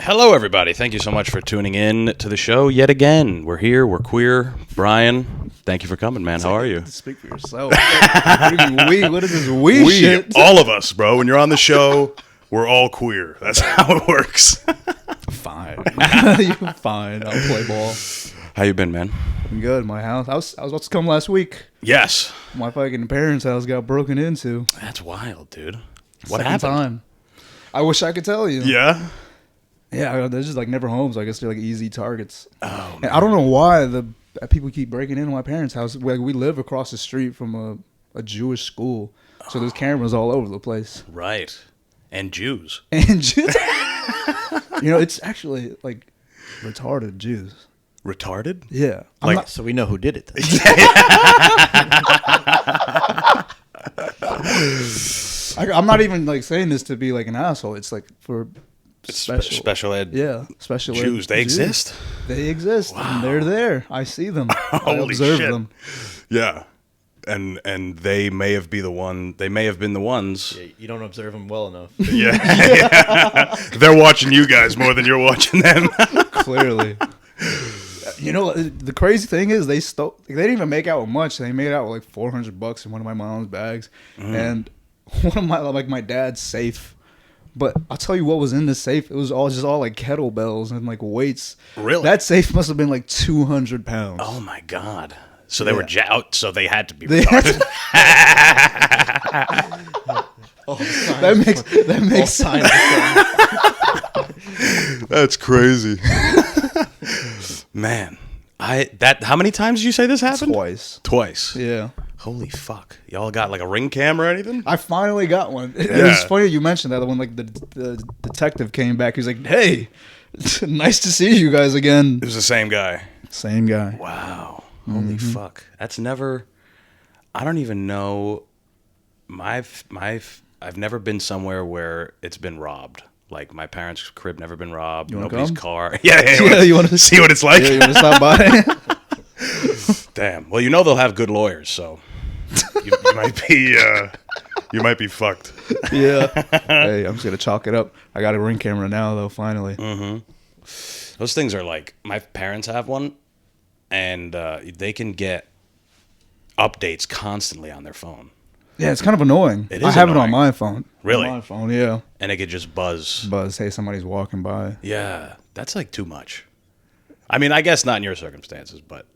Hello, everybody. Thank you so much for tuning in to the show yet again. We're here. We're queer. Brian, thank you for coming, man. How are you? Speak for yourself. What is this we shit? All of us, bro. When you're on the show, we're all queer. That's how it works. Fine. You're fine. I'll play ball. How you been, man? I'm good. My house. I was about to come last week. Yes. My fucking parents' house got broken into. That's wild, dude. What happened? Time. I wish I could tell you. Yeah? Yeah, they're just like never homes. I guess they're like easy targets. Oh, and I don't know why the people keep breaking into my parents' house. We live across the street from a Jewish school, so there's cameras all over the place. Right. And Jews. And Jews. It's actually like retarded Jews. Retarded? Yeah. So we know who did it. I'm not even like saying this to be like an asshole. It's like for special ed. Yeah, special Jews. ed They Jews. exist? They exist. Wow. And they're there. I see them. I Holy observe shit. them. Yeah. And they may have been the ones. Yeah, you don't observe them well enough. Yeah. They're watching you guys more than you're watching them. Clearly. The crazy thing is they didn't even make out with much. They made out with like $400 in one of my mom's bags and one of my dad's safe. But I'll tell you what was in the safe. It was all like kettlebells and like weights. Really? That safe must have been like 200 pounds. Oh, my God. So they were so they had to be They retarded. That makes sense. That's crazy. Man. How many times did you say this happened? Twice. Yeah. Holy fuck. Y'all got like a ring camera or anything? I finally got one. It was funny you mentioned that when like the detective came back. He was like, "Hey, nice to see you guys again." It was the same guy. Same guy. Wow. Holy fuck. That's never... I don't even know... I've never been somewhere where it's been robbed. Like, my parents' crib never been robbed. Nobody's car. Yeah, you want to see what it's like? Yeah, you want to stop by? Damn. Well, they'll have good lawyers, so... you might be fucked. Yeah. Hey, I'm just going to chalk it up. I got a ring camera now, though, finally. Mm-hmm. Those things are like... My parents have one, and they can get updates constantly on their phone. Yeah, it's kind of annoying. It is I have annoying. it on my phone. Really? On my phone, yeah. And it could just buzz. Hey, somebody's walking by. Yeah, that's like too much. I mean, I guess not in your circumstances, but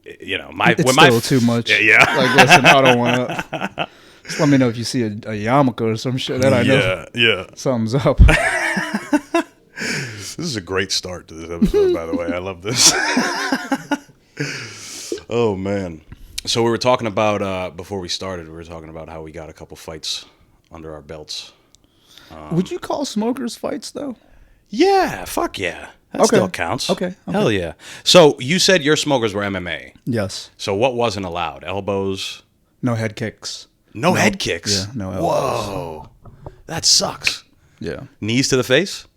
it's still too much. Yeah. Like, listen, I don't want to. Just let me know if you see a yarmulke or some shit that I know. Yeah. Something's up. This is a great start to this episode, by the way. I love this. Oh, man. So we were talking about, before we started, we were talking about how we got a couple fights under our belts. Would you call smokers fights, though? Yeah, fuck yeah. That still counts. Okay. Hell yeah. So you said your smokers were MMA. Yes. So what wasn't allowed? Elbows? No head kicks. No head kicks? Yeah, no elbows. Whoa. That sucks. Yeah. Knees to the face?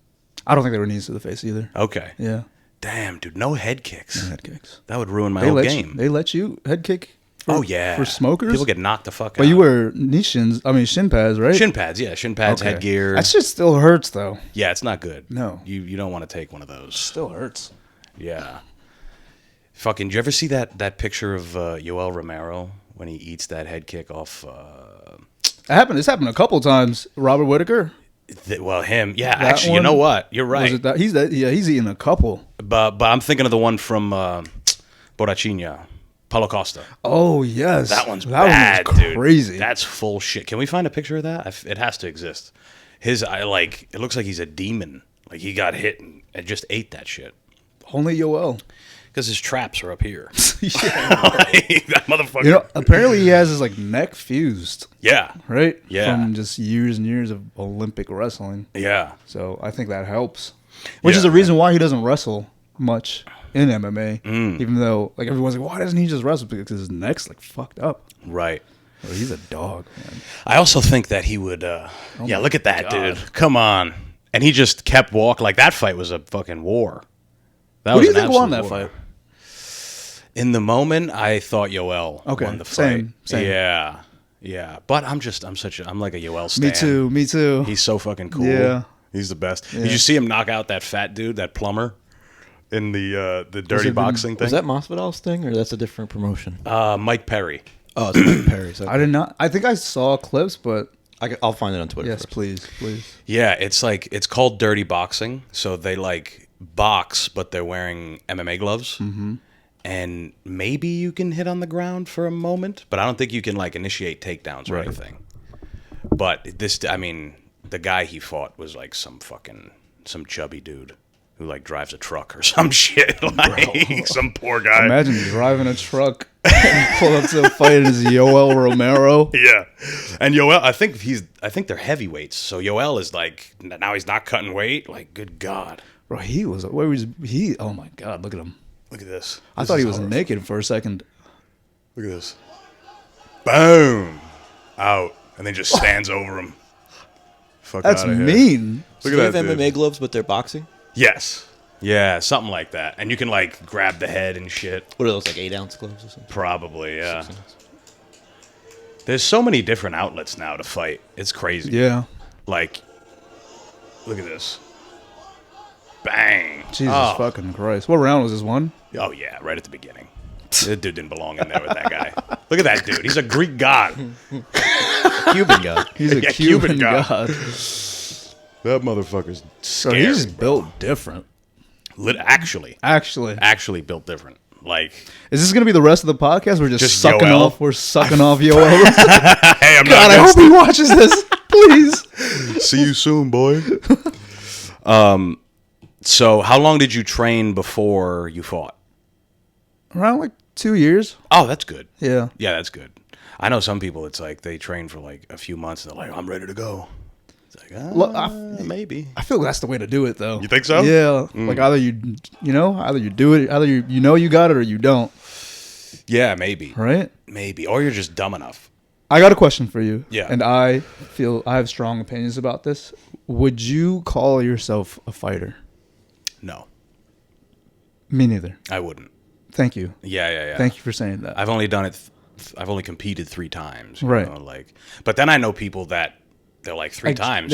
I don't think they were knees to the face either. Okay. Yeah. Damn, dude, no head kicks. No head kicks. That would ruin my whole game. They let you head kick for smokers? People get knocked the fuck out. But you wear shin pads, right? Shin pads, yeah. Shin pads, Okay. headgear. That shit still hurts, though. Yeah, it's not good. No. You don't want to take one of those. Still hurts. Yeah. Fucking, did you ever see that picture of Yoel Romero when he eats that head kick off? This happened a couple times. Robert Whitaker. Him. Yeah, That actually, one? you know what? You're right. Was it that? He's eating a couple. But I'm thinking of the one from Borrachina, Paulo Costa. Oh, yes. That one's bad, was crazy. Dude. That's full shit. Can we find a picture of that? It has to exist. It looks like he's a demon. Like he got hit and just ate that shit. Only Yoel. Because his traps are up here. That motherfucker. Apparently he has his neck fused. Yeah. Right? Yeah. From just years and years of Olympic wrestling. Yeah. So I think that helps. Which is the reason why he doesn't wrestle much in MMA. Even though everyone's like, why doesn't he just wrestle? Because his neck's fucked up. Right. Oh, he's a dog, man. I also think that he would, look at that, God. dude. Come on. And he just kept walking. Like, that fight was a fucking war. Who do you think won that fight? In the moment, I thought Yoel won the fight. Same. Yeah. But I'm like a Yoel stan. Me too. He's so fucking cool. Yeah. He's the best. Yeah. Did you see him knock out that fat dude, that plumber, in the dirty boxing thing? Was that Masvidal's thing, or that's a different promotion? Mike Perry. Oh, it's Mike Perry's. I did not. I think I saw clips, but I'll find it on Twitter. yes, first. please. Yeah, it's called dirty boxing. So they like box, but they're wearing MMA gloves. Mm-hmm. And maybe you can hit on the ground for a moment, but I don't think you can like initiate takedowns or anything. But the guy he fought was like some chubby dude who like drives a truck or some shit. Like some poor guy. Imagine driving a truck and pull up to a fight as Yoel Romero. Yeah, and Yoel, I think they're heavyweights. So Yoel is like now he's not cutting weight. Like, good God, Bro, he was. Where was he? Oh my God, look at him. look at this. I thought he was naked for a second. Look at this. Boom, out, and then just stands over him. Fuck That's outta here. mean. Look They at have that MMA dude. gloves, but they're boxing. Yes. Yeah, something like that. And you can like grab the head and shit. What are those, like 8-ounce gloves or something? Probably, yeah. 6 ounce? There's so many different outlets now to fight. It's crazy. Yeah. Like, look at this. Bang. Jesus Oh. fucking Christ. What round was this one? Oh, yeah, right at the beginning. That dude didn't belong in there with that guy. Look at that dude. He's a Greek god. Cuban guy. He's a Yeah, Cuban, Cuban god. god. That motherfucker's So scary. he's built different. Actually built different. Like, Is this gonna be the rest of the podcast? We're just sucking Yoel? off. We're sucking off Yoel. Hey, I'm God, I not hope he watches this. Please. See you soon, boy. so how long did you train before you fought? Around like 2 years. Oh, that's good. Yeah. Yeah, that's good. I know some people, it's like they train for like a few months and they're like, I'm ready to go. It's like, maybe. I feel that's the way to do it, though. You think so? Yeah. Like either you do it, either you got it or you don't. Yeah, maybe. Right. Maybe. Or you're just dumb enough. I got a question for you. Yeah. And I feel I have strong opinions about this. Would you call yourself a fighter? No, Me neither. I wouldn't. Thank you. Yeah. Thank you for saying that. I've only done it. I've only competed 3 times. You Right. know, like, but then I know people that they're like 3 times.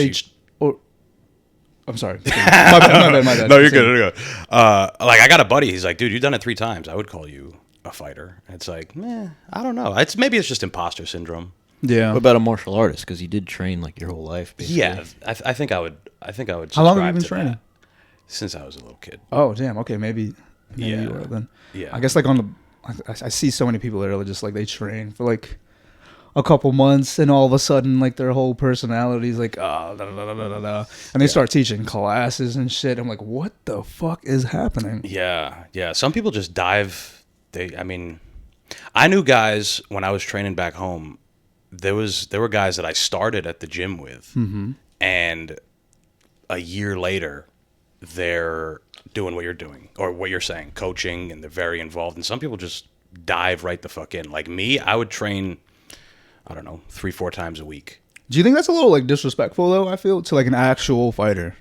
I'm sorry. My bad. No, you're good. You're good. Like I got a buddy. He's like, dude, you've done it 3 times. I would call you a fighter. It's like, I don't know. Maybe it's just imposter syndrome. Yeah. What about a martial artist? Because you did train like your whole life. Basically. Yeah, I think I would. How long have you subscribe been to training? that. Since I was a little kid. Oh, damn. Okay, maybe Yeah. you are then. Yeah. I guess like I see so many people that are just like they train for like a couple months and all of a sudden like their whole personality is like and they start teaching classes and shit. I'm like, what the fuck is happening? Yeah. Some people just dive. I knew guys when I was training back home. There were guys that I started at the gym with, and a year later, they're doing what you're doing or what you're saying, coaching, and they're very involved. And some people just dive right the fuck in. Like me, I would train, I don't know, 3-4 times a week. Do you think that's a little like disrespectful though? I feel to like an actual fighter,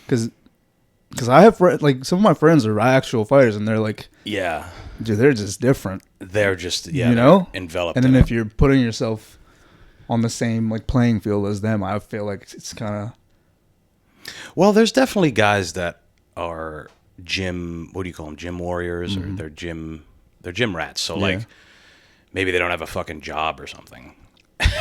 because I have like some of my friends are actual fighters and they're like, Yeah, dude, they're just different. they're just you know, enveloped. And then in if you're putting yourself on the same like playing field as them, I feel like it's kind of. Well, there's definitely guys that are gym. What do you call them? Gym warriors, or they're gym rats. So like, maybe they don't have a fucking job or something,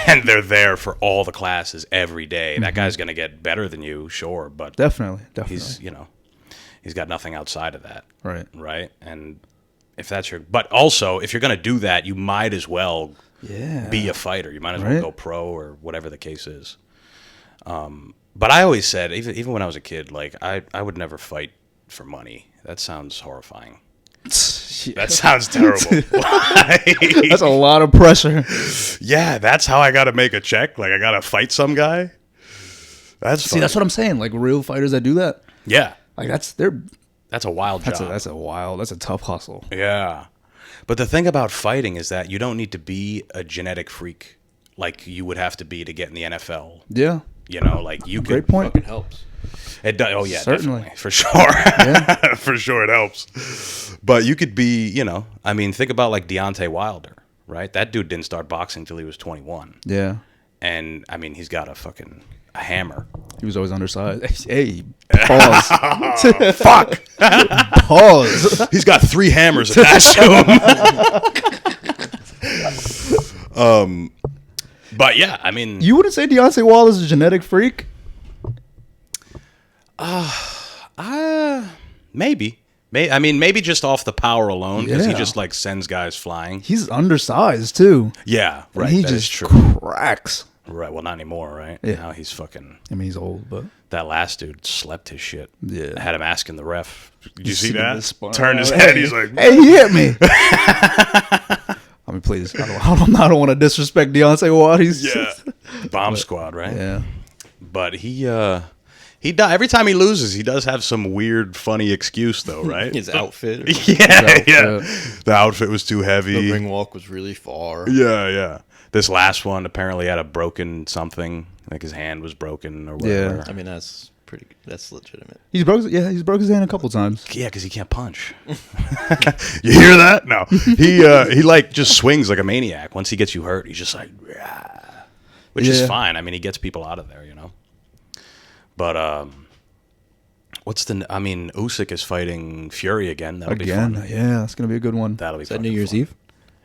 and they're there for all the classes every day. That guy's gonna get better than you, sure, but Definitely. he's got nothing outside of that, Right. And if that's but also if you're gonna do that, you might as well be a fighter. You might as well go pro or whatever the case is. But I always said, even when I was a kid, like I would never fight for money. That sounds horrifying. That sounds terrible. That's a lot of pressure. Yeah, that's how I got to make a check. Like I got to fight some guy. See, that's what I'm saying. Like real fighters that do that, Yeah, like that's a wild job. that's a tough hustle. Yeah. But the thing about fighting is that you don't need to be a genetic freak like you would have to be to get in the NFL. Yeah. You know, like you Great could. point. Fucking helps. It does. Oh yeah, Certainly. definitely, for sure. For sure, it helps. But you could be, I mean, think about like Deontay Wilder, right? That dude didn't start boxing until he was 21. Yeah. And I mean, he's got a fucking a hammer. He was always undersized. Hey, pause. Fuck. Pause. He's got 3 hammers attached to him. But yeah, I mean, You wouldn't say Deontay Wilder is a genetic freak? maybe. I mean, maybe just off the power alone, because he Yeah. just like sends guys flying. He's undersized too. Yeah, And right. he That is just true. cracks. Right. Well, not anymore, right? Yeah. Now he's fucking. I mean, he's old, but That last dude slept his shit. Yeah. Had him asking the ref. Did you see see that? the spine. Turned his head. He's like, hey, he hit me. I mean, please. I don't want to disrespect Deontay Wilder. He's Yeah. Bomb squad, right? yeah. But he every time he loses, he does have some weird, funny excuse, though, right? His outfit. yeah, yeah. outfit. The outfit was too The heavy. ring walk was really far. Yeah, yeah. This last one apparently had a broken something, like his hand was broken or whatever. I mean, that's pretty. That's legitimate. He's broke his hand a couple times. Yeah, because he can't punch. You hear that? No, he like just swings like a maniac. Once he gets you hurt, he's just like, "Rah," which is Yeah. fine. I mean, he gets people out of there, you know. But Usyk is fighting Fury again. That'll be Again, fun. yeah, that's gonna be a good one. That'll be. Is that fucking New Year's fun. Eve?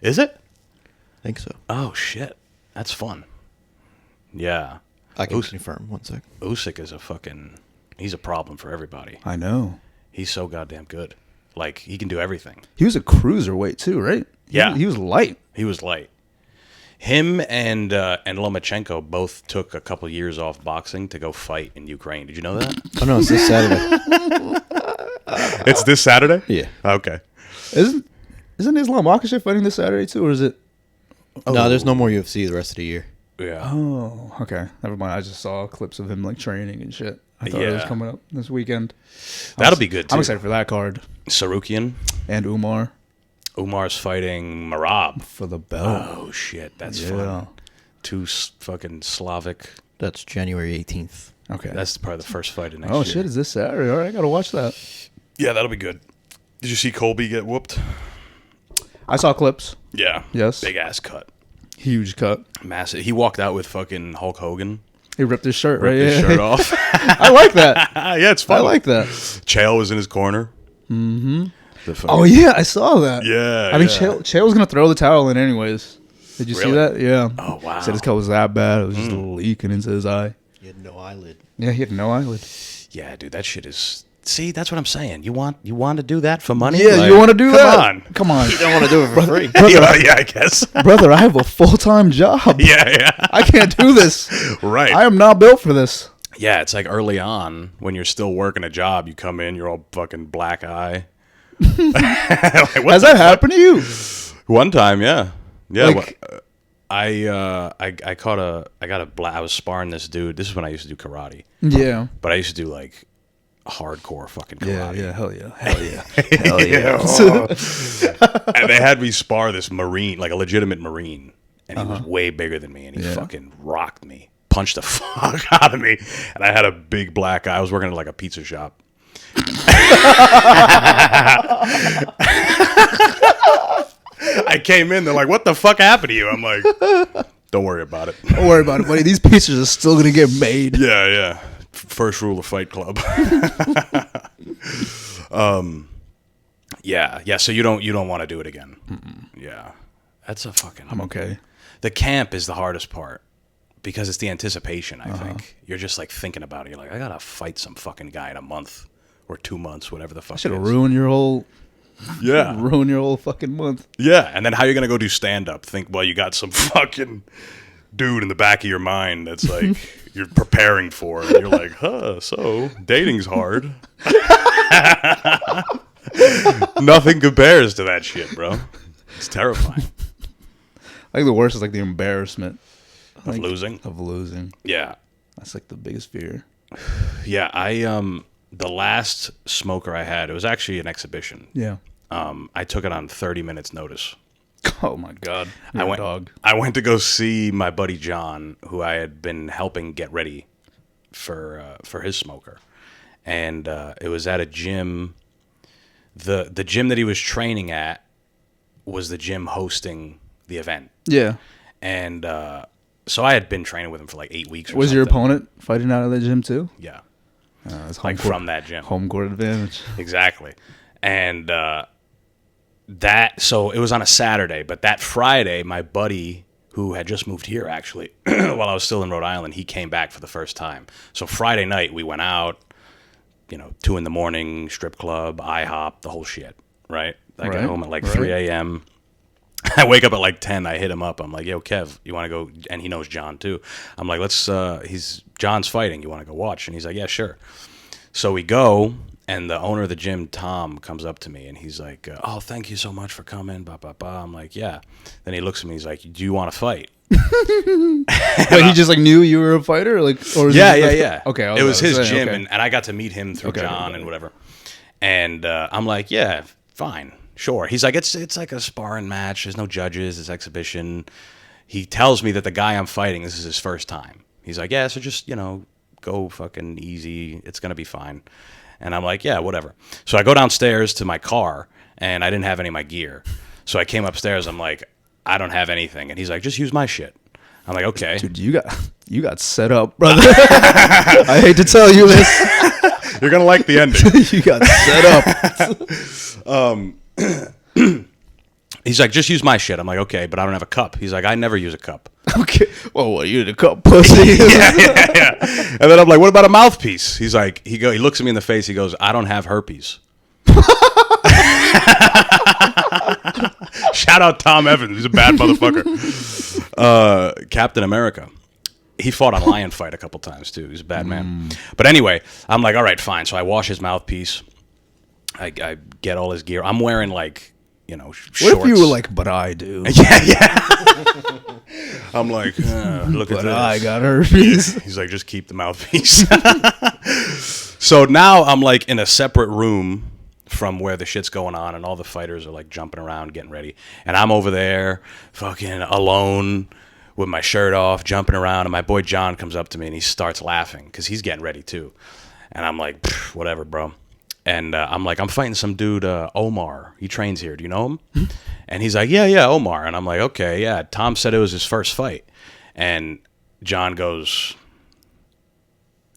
Is it? I think so. Oh shit, that's fun. Yeah, I can Us- confirm. 1 sec. Usyk is he's a problem for everybody. I know. He's so goddamn good. Like, he can do everything. He was a cruiserweight too, right? Yeah. he was light. He was light. Him and Lomachenko both took a couple years off boxing to go fight in Ukraine. Did you know that? Oh no, it's this Saturday. It's this Saturday? Yeah. Okay. Isn't Islam Makhachev fighting this Saturday too, or is it? No, there's no more UFC the rest of the year. Yeah. Oh, okay. Never mind. I just saw clips of him like training and shit. I thought it was Yeah. coming up this weekend. That'll be good, too. I'm excited for that card. Sarukian. And Umar Umar's fighting Marab. for the belt. Oh, shit. That's Yeah. fun. Two fucking Slavic. That's January 18th. Okay. That's probably the first fight of next oh year. shit! Is this Saturday? All right, I gotta watch that. Yeah, that'll be good. Did you see Colby get whooped? I saw clips. Yeah. Yes. Big ass cut. Huge cut. Massive. He walked out with fucking Hulk Hogan. He ripped his shirt. Ripped right? his Yeah. shirt off. I like that. Yeah, it's fun. I like that. Chael was in his corner. Mm-hmm. The fucking- Oh yeah, I saw that. Yeah. I mean, yeah. Chael was gonna throw the towel in anyways. Did you see Really? that? Yeah. Oh, wow. Said his cut was that bad. It was just leaking into his eye. You had no eyelid. Yeah, he had no eyelid. Yeah, dude, that shit is. See, that's what I'm saying. You want to do that for money? Yeah, Like, you want to do come that? on. Come on, You don't want to do it for free. Yeah, I guess. brother. I have a full-time job. Yeah. I can't do this. Right. I am not built for this. Yeah, it's like early on when you're still working a job, you come in, you're all fucking black eye. Like, what Has the that happened to you? One time, yeah, yeah. Like- I was sparring this dude. This is when I used to do karate, Yeah. but I used to do like hardcore fucking karate. Yeah. Hell yeah. Hell yeah. Hell yeah. And they had me spar this Marine, like a legitimate Marine, and he was way bigger than me, and he Yeah. fucking rocked me, punched the fuck out of me, and I had a big black eye. I was working at like a pizza shop. I came in, they're like, "What the fuck happened to you?" I'm like, "Don't worry about it." Don't worry about it, buddy. These pizzas are still gonna get made. Yeah, yeah. First rule of Fight Club. Yeah. So you don't want to do it again. Yeah, that's a fucking. I'm okay. The camp is the hardest part because it's the anticipation. I think you're just like thinking about it. You're like, I gotta fight some fucking guy in a month or 2 months, whatever the fuck. Should it have is. ruined your whole fucking month. Yeah, and then how you gonna go do stand up? Think, well, you got some fucking dude in the back of your mind that's like you're preparing for, and you're like, so dating's hard. Nothing compares to that shit, bro. It's terrifying. I think the worst is like the embarrassment Of losing. Of losing. Yeah. That's like the biggest fear. Yeah, the last smoker I had, it was actually an exhibition. Yeah. I took it on 30 minutes notice. Oh my god. I went to go see my buddy John, who I had been helping get ready for his smoker, and it was at a gym. The gym that he was training at was the gym hosting the event, Yeah. and So I had been training with him for like 8 weeks. Or Was something. your opponent fighting out of the gym too? Yeah, It's like from that gym. home court advantage. Exactly. And so it was on a Saturday, but that Friday, my buddy who had just moved here actually, while I was still in Rhode Island, he came back for the first time. So Friday night we went out, 2 a.m, strip club, IHOP, the whole shit, right? I get home at like 3 a.m. I wake up at like 10. I hit him up. I'm like, yo, Kev, you want to go? And he knows John too. I'm like, John's fighting. You want to go watch? And he's like, yeah, sure. So we go, and the owner of the gym, Tom, comes up to me, and he's like, oh, thank you so much for coming, blah, blah, blah. I'm like, yeah. Then he looks at me, he's like, do you want to fight? But he just like knew you were a fighter, like, or Yeah. Okay, it was his gym, okay. and I got to meet him through John and whatever. And I'm like, yeah, fine, sure. He's like, it's like a sparring match. There's no judges. It's exhibition. He tells me that the guy I'm fighting, this is his first time. He's like, yeah, so just go fucking easy. It's gonna be fine. And I'm like, yeah, whatever. So I go downstairs to my car, and I didn't have any of my gear. So I came upstairs. I'm like, I don't have anything. And he's like, just use my shit. I'm like, okay. Dude, you got set up, brother. I hate to tell you this. You're gonna like the ending. You got set up. He's like, just use my shit. I'm like, okay, but I don't have a cup. He's like, I never use a cup. Okay. Well, what, you the cup pussy? Yeah. And then I'm like, what about a mouthpiece? He's like, he looks at me in the face. He goes, I don't have herpes. Shout out Tom Evans. He's a bad motherfucker. Captain America. He fought on Lion Fight a couple times too. He's a bad man. But anyway, I'm like, all right, fine. So I wash his mouthpiece. I get all his gear. I'm wearing like, shorts. What if you were like, but I do? Yeah. I'm like, look at But this. I got herpes. He's like, just keep the mouthpiece. So now I'm like in a separate room from where the shit's going on, and all the fighters are like jumping around, getting ready. And I'm over there fucking alone with my shirt off, jumping around. And my boy John comes up to me and he starts laughing because he's getting ready too. And I'm like, whatever, bro. And I'm like, I'm fighting some dude, Omar. He trains here. Do you know him? And he's like, yeah, Omar. And I'm like, okay, yeah. Tom said it was his first fight. And John goes,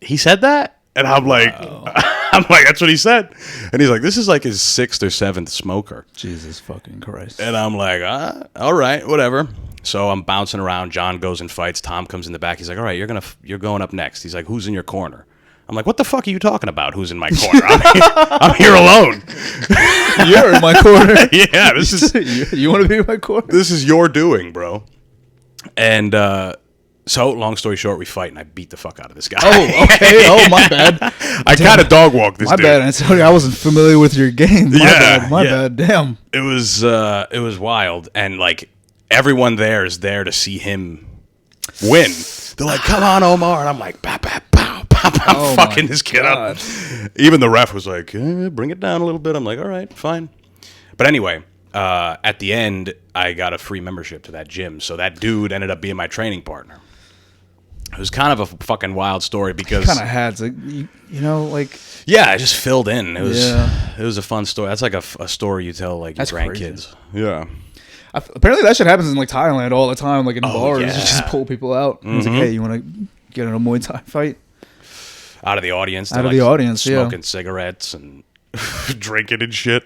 he said that? And I'm like, that's what he said. And he's like, this is like his 6th or 7th smoker. Jesus fucking Christ. And I'm like, all right, whatever. So I'm bouncing around. John goes and fights. Tom comes in the back. He's like, all right, you're going up next. He's like, who's in your corner? I'm like, what the fuck are you talking about? Who's in my corner? I'm here alone. You're in my corner. Yeah, this is You want to be in my corner? this is your doing, bro. And so, long story short, we fight, and I beat the fuck out of this guy. Oh, okay. Oh, my bad. I kind of dog walked this My dude. bad. I'm sorry, I wasn't familiar with your game. My Yeah, bad. Damn. It was wild, and like everyone there is there to see him win. They're like, "Come on, Omar," and I'm like, "Pow, pow, pow, pow, pow." I'm Oh fucking my this kid God. up. Even the ref was like, "Bring it down a little bit." I'm like, "All right, fine." But anyway, at the end, I got a free membership to that gym, so that dude ended up being my training partner. It was kind of a fucking wild story because Kind of had to, like. yeah, I just filled in. It was Yeah. it was a fun story. That's like a story you tell like your That's crazy. grandkids. Yeah. Apparently that shit happens in like Thailand all the time, like in bars. yeah. You just pull people out. And it's like, hey, you want to get in a Muay Thai fight? Out of the audience. Out of the audience, yeah. smoking cigarettes and drinking and shit.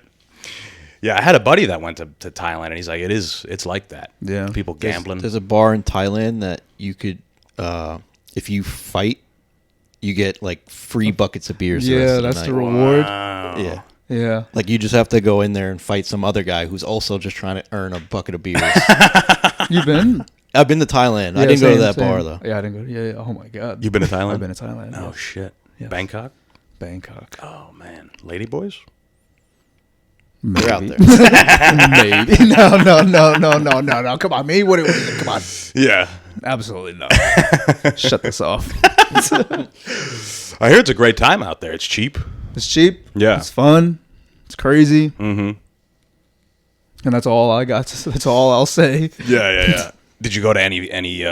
Yeah, I had a buddy that went to Thailand, and he's like, it's like that. Yeah. People gambling. There's a bar in Thailand that you could, if you fight, you get like free buckets of beers. Yeah, that's the reward. Wow. Yeah. Yeah. Like you just have to go in there and fight some other guy who's also just trying to earn a bucket of beers. You've been? I've been to Thailand. I Yeah, didn't go to same, that same. bar though. Yeah, I didn't go. Yeah. Oh my God. You been to Thailand? I've been to Thailand. Oh yes. shit. Yes. Bangkok. Bangkok. Oh man, lady boys. They're out there. Maybe. No. Come on, me. What? Come on. Yeah. Absolutely not. Shut this off. I hear it's a great time out there. It's cheap. It's cheap. Yeah. It's fun. It's crazy. Mm-hmm. And that's all I got. That's all I'll say. Yeah. Did you go to any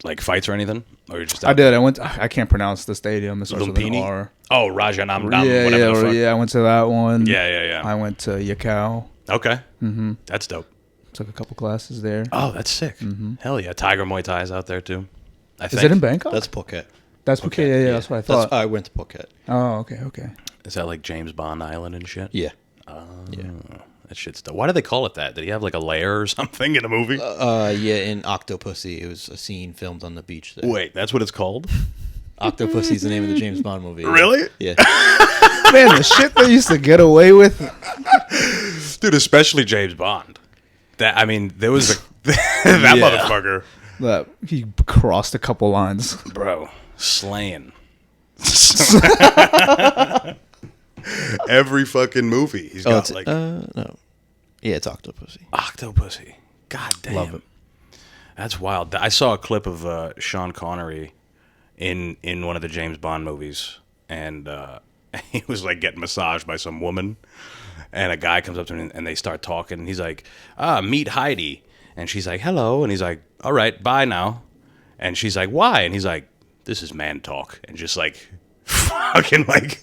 like fights or anything, or you just I did. I went. I can't pronounce the stadium. It starts with an Lumpini? R. Oh, Rajanamdam, whatever the fuck. I went to that one. Yeah. I went to Yakao. Okay. Mm-hmm. That's dope. Took a couple classes there. Oh, that's sick. Hell yeah. Tiger Muay Thai is out there too. I Is think. it in Bangkok? That's Phuket. That's Phuket. Yeah, that's what I thought. I went to Phuket. Oh, okay. Is that like James Bond Island and shit? Yeah. Yeah. That shit's dope. Why do they call it that? Did he have like a lair or something in the movie? Yeah, in Octopussy, it was a scene filmed on the beach there. Wait, that's what it's called? Octopussy's the name of the James Bond movie. Really? Yeah. Man, the shit they used to get away with. Dude, especially James Bond. There was that motherfucker. That he crossed a couple lines. Bro, slaying. Every fucking movie. He's got no. Yeah, it's Octopussy. Octopussy. God damn. Love it. That's wild. I saw a clip of Sean Connery in one of the James Bond movies, and he was like getting massaged by some woman, and a guy comes up to him and they start talking, and he's like, meet Heidi. And she's like, hello. And he's like, all right, bye now. And she's like, why? And he's like, this is man talk. And just like fucking like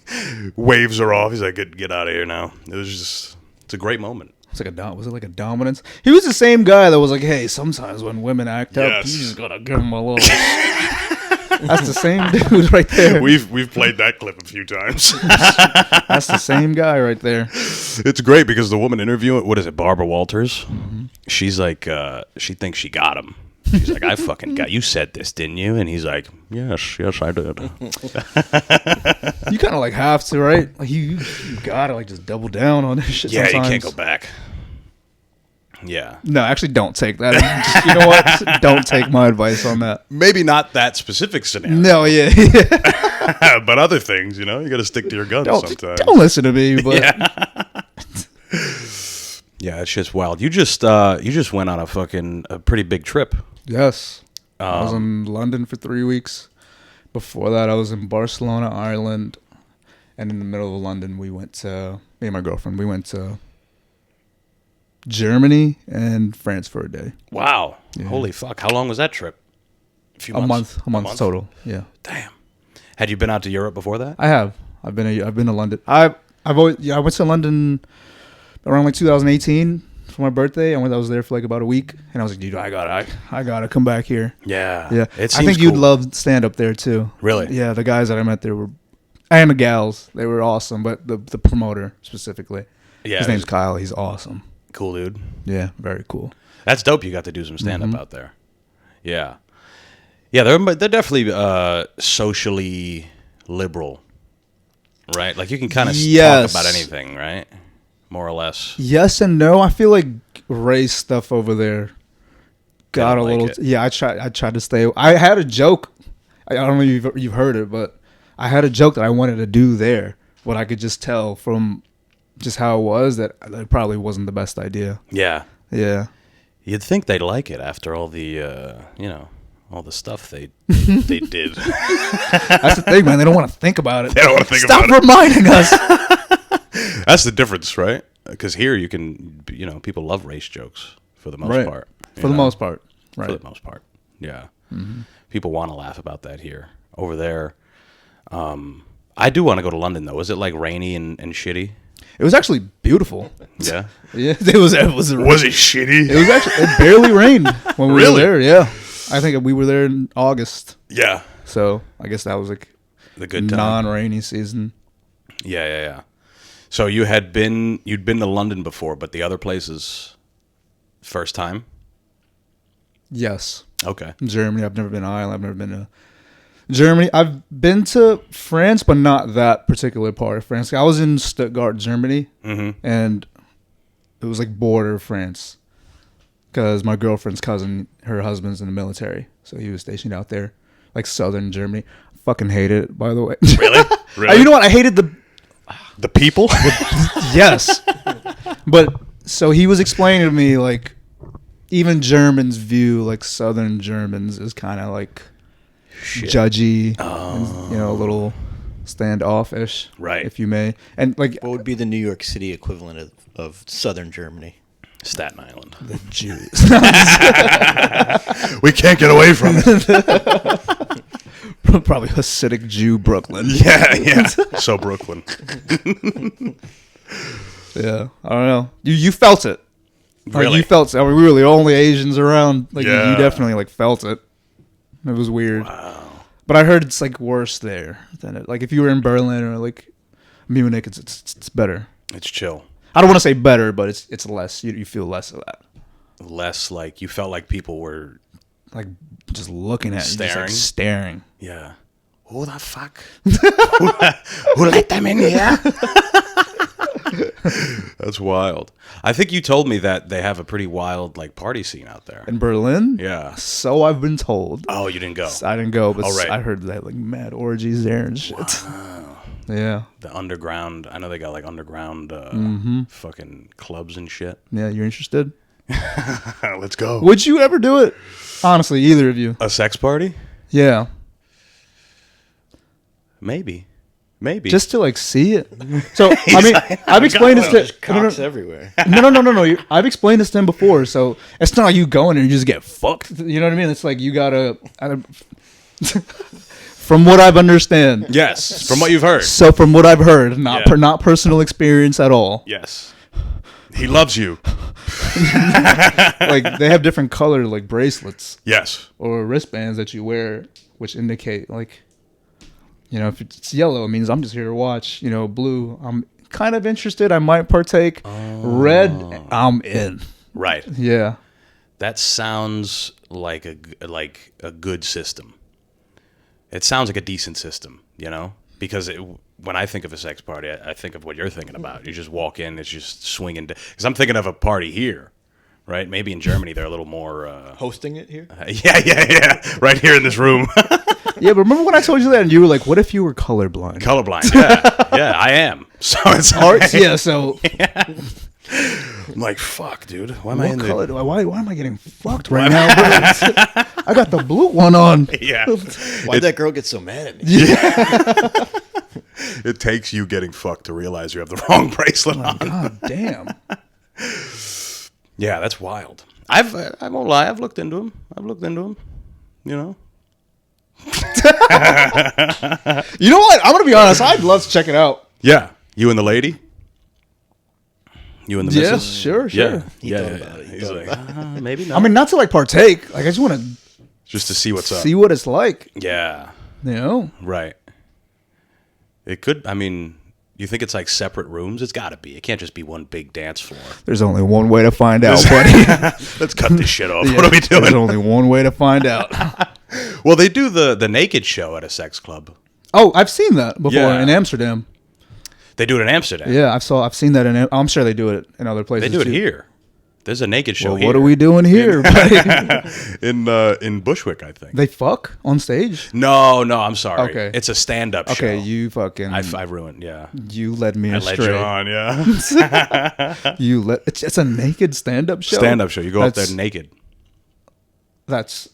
waves her off. He's like, get out of here now. It's a great moment. Was it like a dominance? He was the same guy that was like, hey, sometimes when women act up, Yes. you just gotta give them a little. That's the same dude right there. We've played that clip a few times. That's the same guy right there. It's great because the woman interviewing, what is it, Barbara Walters? She's like, she thinks she got him. She's like, I fucking got you. Said this, didn't you? And he's like, yes, I did. You kind of like have to, right? Like you gotta like just double down on this shit. Yeah, sometimes. you can't go back. Yeah. No, actually, don't take that. Just, you know what? Don't take my advice on that. Maybe not that specific scenario. No, yeah. But other things, you got to stick to your guns sometimes. Don't listen to me. But Yeah, it's just wild. You just went on a pretty big trip. yes, I was in London for 3 weeks. Before that, I was in Barcelona, Ireland, and in the middle of London, me and my girlfriend, we went to Germany and France for a day. Wow. Yeah. Holy fuck. How long was that trip? A month total. Yeah, Damn. Had you been out to Europe before that? I have. I've been to London. I went to London around like 2018 for my birthday. I was there for like about a week, and I was like, dude, I gotta come back here. Yeah. Yeah, It I seems think you'd cool. love stand up there too. Really? Yeah, the guys that I met there and the gals, they were awesome. But the promoter specifically, Yeah. his name's Kyle. He's awesome. Cool, dude. Yeah, very cool. That's dope. You got to do some stand up out there. Yeah. Yeah, they're definitely socially liberal, right? Like you can kind of Yes. talk about anything, right? More or less. Yes and no. I feel like race stuff over there got a Kinda like little. it. Yeah, I tried to stay. I had a joke. I don't know if you've heard it, but I had a joke that I wanted to do there. But I could just tell from just how it was that it probably wasn't the best idea. Yeah. Yeah. You'd think they'd like it after all the, all the stuff they did. That's the thing, man. They don't want to think about it. They don't want to think Stop about it. reminding us. That's the difference, right? Because here you can, people love race jokes for the most Right. part. For the most part. Right. For the most part. Yeah. People want to laugh about that here. Over there, I do want to go to London, though. Was it like rainy and shitty? It was actually beautiful. Yeah. Yeah, it was Was it shitty? It was actually, it barely rained when we Really? were there. Yeah. I think we were there in August. Yeah. So I guess that was like The good time. non-rainy season. Yeah. So you'd been to London before, but the other places, first time? Yes. Okay. Germany. I've never been to Ireland. I've never been to Germany. I've been to France, but not that particular part of France. I was in Stuttgart, Germany, and it was like border France because my girlfriend's cousin, her husband's in the military, so he was stationed out there, like southern Germany. I fucking hated it, by the way. Really? Really? You know what? I hated The people? yes, but so he was explaining to me like even Germans view like southern Germans as kind of like judgy, and, a little standoffish, Right. if you may. And like What would be the New York City equivalent of southern Germany? Staten Island. the Jews. We can't get away from it. Probably Hasidic Jew Brooklyn. Yeah. So Brooklyn. Yeah, I don't know. You felt it. Like Really? you felt. I mean, we were the only Asians around. Like Yeah. you definitely like felt it. It was weird. Wow. But I heard it's like worse there than it. Like if you were in Berlin or like Munich, it's better. It's chill. I don't want to say better, but it's less. You feel less of that. Less like you felt like people were. Like just looking at you, just, like, Staring? staring. Yeah. Who the fuck? who let them in here? That's wild. I think you told me that they have a pretty wild like party scene out there. In Berlin? Yeah. So I've been told. Oh, you didn't go. I didn't go, but Oh, right. I heard they had like mad orgies there and shit. Wow. Yeah. The underground. I know they got like underground fucking clubs and shit. Yeah, you're interested? Let's go. Would you ever do it? Honestly, either of you. A sex party? Yeah. Maybe. Just to like see it. So I mean, I've explained this Just to cocks everywhere. no. I've explained this to him before. So it's not like you go in and you just get fucked. You know what I mean? It's like you gotta. From what I've understand. Yes, from what you've heard. So from what I've heard, not Yeah. not personal experience at all. Yes. He loves you. Like they have different colored like bracelets Yes. or wristbands that you wear, which indicate like, you know, if it's yellow, it means I'm just here to watch. You know, blue, I'm kind of interested. I might partake. Red, I'm in. Right. Yeah. That sounds like a good system. It sounds like a decent system, you know? Because when I think of a sex party, I think of what you're thinking about. You just walk in, it's just swinging. Because I'm thinking of a party here, right? Maybe in Germany they're a little more. Hosting it here? Yeah. Right here in this room. Yeah, but remember when I told you that and you were like, what if you were colorblind? Colorblind, yeah, I am. So it's Arts? Yeah, so I'm like, fuck, dude. Why am I in what color the... do I, why am I getting fucked right now? Bro? I got the blue one on. Yeah. Why'd that girl get so mad at me? It takes you getting fucked to realize you have the wrong bracelet on. God damn. Yeah, that's wild. I won't lie. I've looked into them. You know. You know what? I'm gonna be honest. I'd love to check it out. Yeah. You and the lady? You and the Yeah, missus? sure. Yeah. thought Yeah. about it. He He's thought like, maybe not. I mean, not to like partake. Like, I just want to just to see what's up. see what it's like. Yeah. You know? Right. It could, I mean, you think it's like separate rooms? It's got to be. It can't just be one big dance floor. There's only one way to find out, buddy. Let's cut this shit off. What are we There's doing? only one way to find out. Well, they do the naked show at a sex club. Oh, I've seen that before Yeah. in Amsterdam. They do it in Amsterdam. Yeah, I've seen that in. I'm sure they do it in other places. They do it too. here. There's a naked show Well, here. what are we doing here, buddy? In Bushwick, I think. They fuck on stage. No, I'm sorry. Okay. It's a stand-up show. Okay, you fucking. I ruined, yeah. you led me I led astray. you on, yeah. It's a naked stand-up show. Stand-up show. You go up That's- there naked. That's.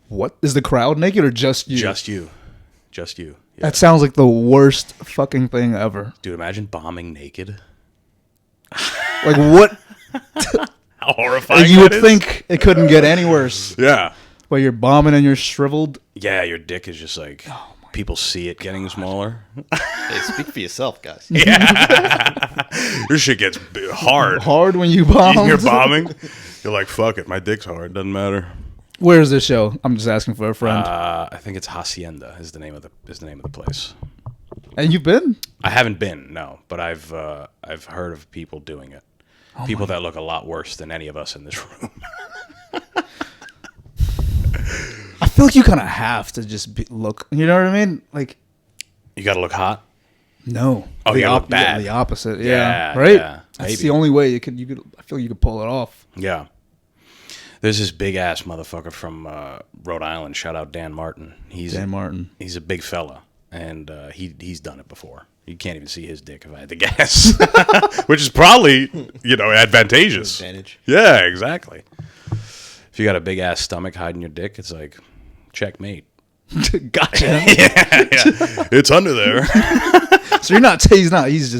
What is the crowd naked or just you? Just you. Yeah. That sounds like the worst fucking thing ever. Dude, imagine bombing naked. Like what? How horrifying You would that is. think it couldn't get any worse. Yeah. But you're bombing and you're shriveled. Yeah, your dick is just like, people see it getting smaller. Hey, speak for yourself, guys. Your shit gets hard. Hard when you bomb. You're bombing. You're like, fuck it. My dick's hard. Doesn't matter. Where's this show? I'm just asking for a friend. I think it's Hacienda is the name of the place. And you've been? I haven't been, no, but I've heard of people doing it. People that look a lot worse than any of us in this room. I feel like you kind of have to just look. You know what I mean? Like, You got to look hot. no. Oh, you look yeah, bad. the opposite. Yeah, Yeah. Right? yeah, That's maybe. the only way you could. I feel like you could pull it off. Yeah. There's this big ass motherfucker from Rhode Island. Shout out Dan Martin. Dan Martin. He's a big fella, and he's done it before. You can't even see his dick if I had to guess, which is probably advantageous. Advantage. Yeah, exactly. If you got a big ass stomach hiding your dick, it's like checkmate. Gotcha. It's under there. So you're not. He's not. He's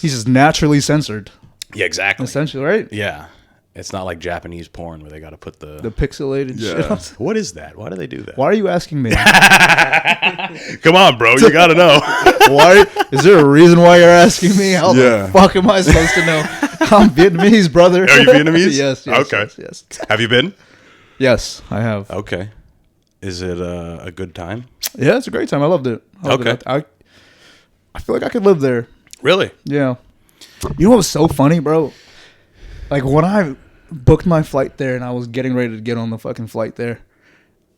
just naturally censored. Yeah, exactly. Essentially, right? Yeah, It's not like Japanese porn where they got to put the pixelated shit. What is that? Why do they do that? Why are you asking me? Come on, bro. You got to know. Why? Is there a reason why you're asking me? How Yeah. the fuck am I supposed to know? I'm Vietnamese, brother. Are you Vietnamese? Yes. Okay. Yes. Have you been? Yes, I have. Okay. Is it a good time? Yeah, it's a great time. I loved it. Okay. I feel like I could live there. Really? Yeah. You know what was so funny, bro? Like when I booked my flight there and I was getting ready to get on the fucking flight there,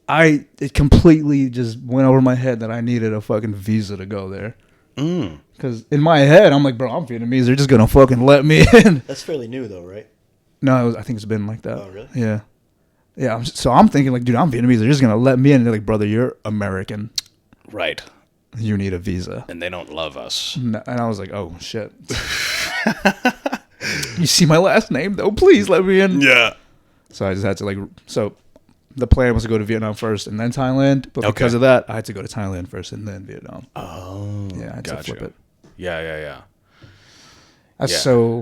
it completely just went over my head that I needed a fucking visa to go there. Because in my head, I'm like, bro, I'm Vietnamese. They're just gonna fucking let me in. That's fairly new, though, right? No, I think it's been like that. Oh, really? Yeah. Yeah. So I'm thinking like, dude, I'm Vietnamese. They're just gonna let me in. And they're like, brother, you're American. Right. You need a visa. And they don't love us. And I was like, oh shit. You see my last name though? Please let me in. Yeah. So I just had to so the plan was to go to Vietnam first and then Thailand, but because of that, I had to go to Thailand first and then Vietnam. Oh. Yeah, I had to flip it. Yeah. That's Yeah.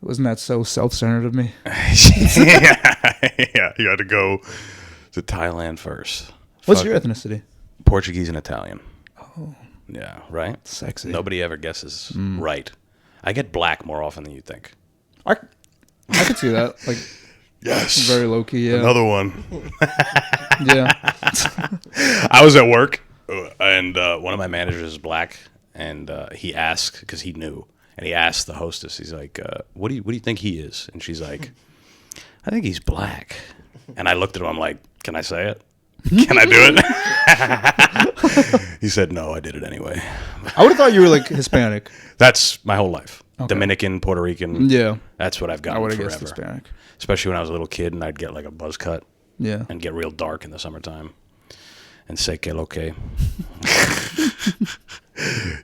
wasn't that so self-centered of me? Yeah. You had to go. To Thailand first. What's Fuck. your ethnicity? Portuguese and Italian. Oh, Yeah, right? sexy. Nobody ever guesses right. I get black more often than you think. I could see that. Like, Yes. very low key. Yeah. Another one. Yeah. I was at work. And one of my managers is black, and he asked, because he knew, and he asked the hostess, he's like, what do you think he is? And she's like, I think he's black. And I looked at him, I'm like, can I say it? Can I do it? He said, no, I did it anyway. I would have thought you were like Hispanic. That's my whole life. Okay. Dominican, Puerto Rican. Yeah. That's what I've I gotten would have forever. guessed Hispanic. Especially when I was a little kid and I'd get like a buzz cut Yeah. and get real dark in the summertime. And say que lo que.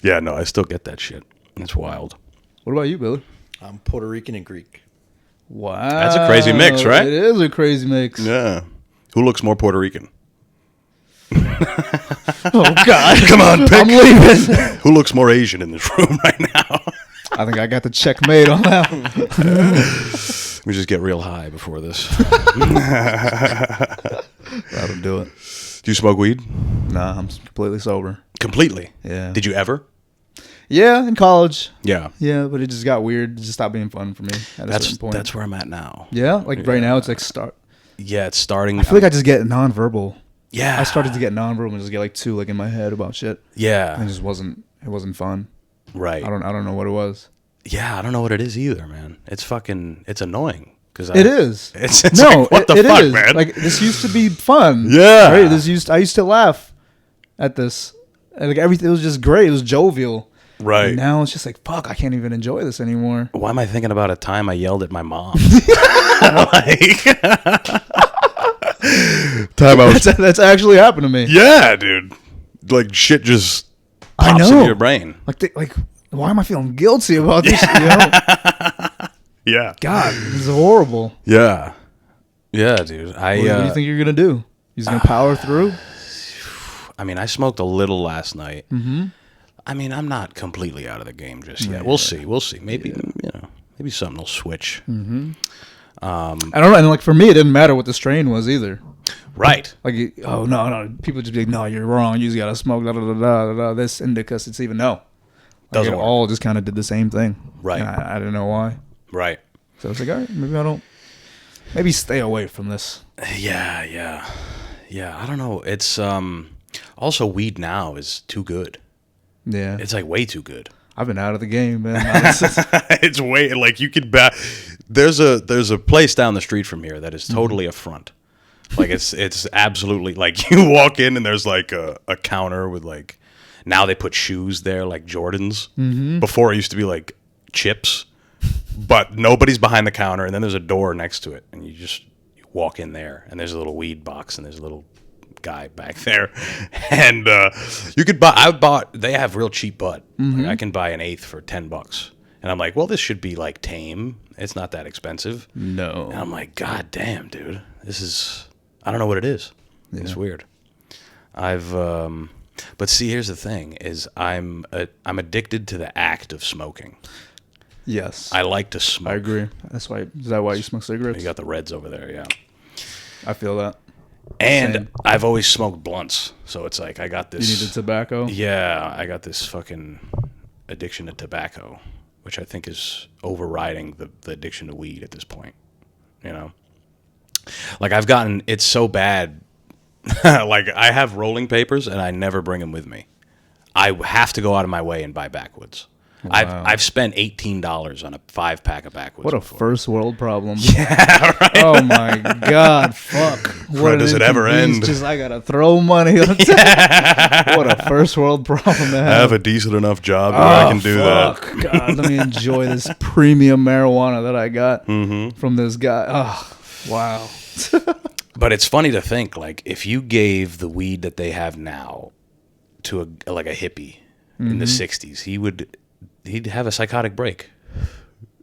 Yeah, no, I still get that shit. It's wild. What about you, Billy? I'm Puerto Rican and Greek. Wow. That's a crazy mix, right? It is a crazy mix. Yeah. Who looks more Puerto Rican? Oh, God. Come on, pick. I'm leaving. Who looks more Asian in this room right now? I think I got the checkmate on that one. Let me just get real high before this. That'll do it. Do you smoke weed? Nah, I'm completely sober. Completely? Yeah. Did you ever? Yeah, in college. Yeah. Yeah, but it just got weird. It just stopped being fun for me at a certain point. That's where I'm at now. Yeah, like right now it's like start. Yeah, it's starting. I feel like I just get nonverbal. Yeah. I started to get nonverbal and just get like too like in my head about shit. Yeah. And it wasn't fun. Right. I don't know what it was. Yeah, I don't know what it is either, man. It's annoying. It is. It's no, like, what the it fuck, is. man? Like this used to be fun. Yeah. Right? I used to laugh at this. And like everything was just great. It was jovial. Right. And now it's just like fuck, I can't even enjoy this anymore. Why am I thinking about a time I yelled at my mom? Time I was. That's actually happened to me. Yeah, dude. Like shit just. I Pops know. into your brain. Like why am I feeling guilty about this? You know? Yeah. God, this is horrible. Yeah. Yeah, dude. What do you think you're gonna do? He's gonna power through? I mean, I smoked a little last night. Mm-hmm. I mean, I'm not completely out of the game just yet. We'll see. Maybe maybe something will switch. I don't know. And like for me, it didn't matter what the strain was either. Right. Like, oh no, people just be like, no, you're wrong. You just gotta smoke this indica. It's even no. Like, Doesn't it work. all just kind of did the same thing. Right. And I didn't know why. Right. So it's like, all right, maybe I don't. Maybe stay away from this. Yeah. I don't know. It's also weed now is too good. Yeah, It's like way too good. I've been out of the game, man. It's way like you could bet. There's a place down the street from here that is totally a front. Like it's absolutely like you walk in and there's like a counter with like now they put shoes there like Jordans. Mm-hmm. Before it used to be like chips, but nobody's behind the counter and then there's a door next to it and you walk in there and there's a little weed box and there's a little guy back there and you could buy. They have real cheap bud. Like, I can buy an eighth for $10. And I'm like, well, this should be like tame. It's not that expensive. No. And I'm like, God damn, dude. This is, I don't know what it is. It's weird. But see, here's the thing is I'm addicted to the act of smoking. Yes. I like to smoke. I agree. Is that why you smoke cigarettes? You got the reds over there, yeah. I feel that. And Same. I've always smoked blunts, so it's like I got this. You need the tobacco? Yeah, I got this fucking addiction to tobacco, which I think is overriding the addiction to weed at this point. You know, like it's so bad. Like I have rolling papers and I never bring them with me. I have to go out of my way and buy backwoods. Wow. I've spent $18 on a 5-pack of backwoods. What a before. first world problem. Yeah, right. Oh my God, fuck. What does it ever end? Just I gotta throw money on What a first world problem to have. I have a decent enough job where I can do that. God, let me enjoy this premium marijuana that I got from this guy. Oh, wow. But it's funny to think, like, if you gave the weed that they have now to a hippie in the 60s, he'd have a psychotic break.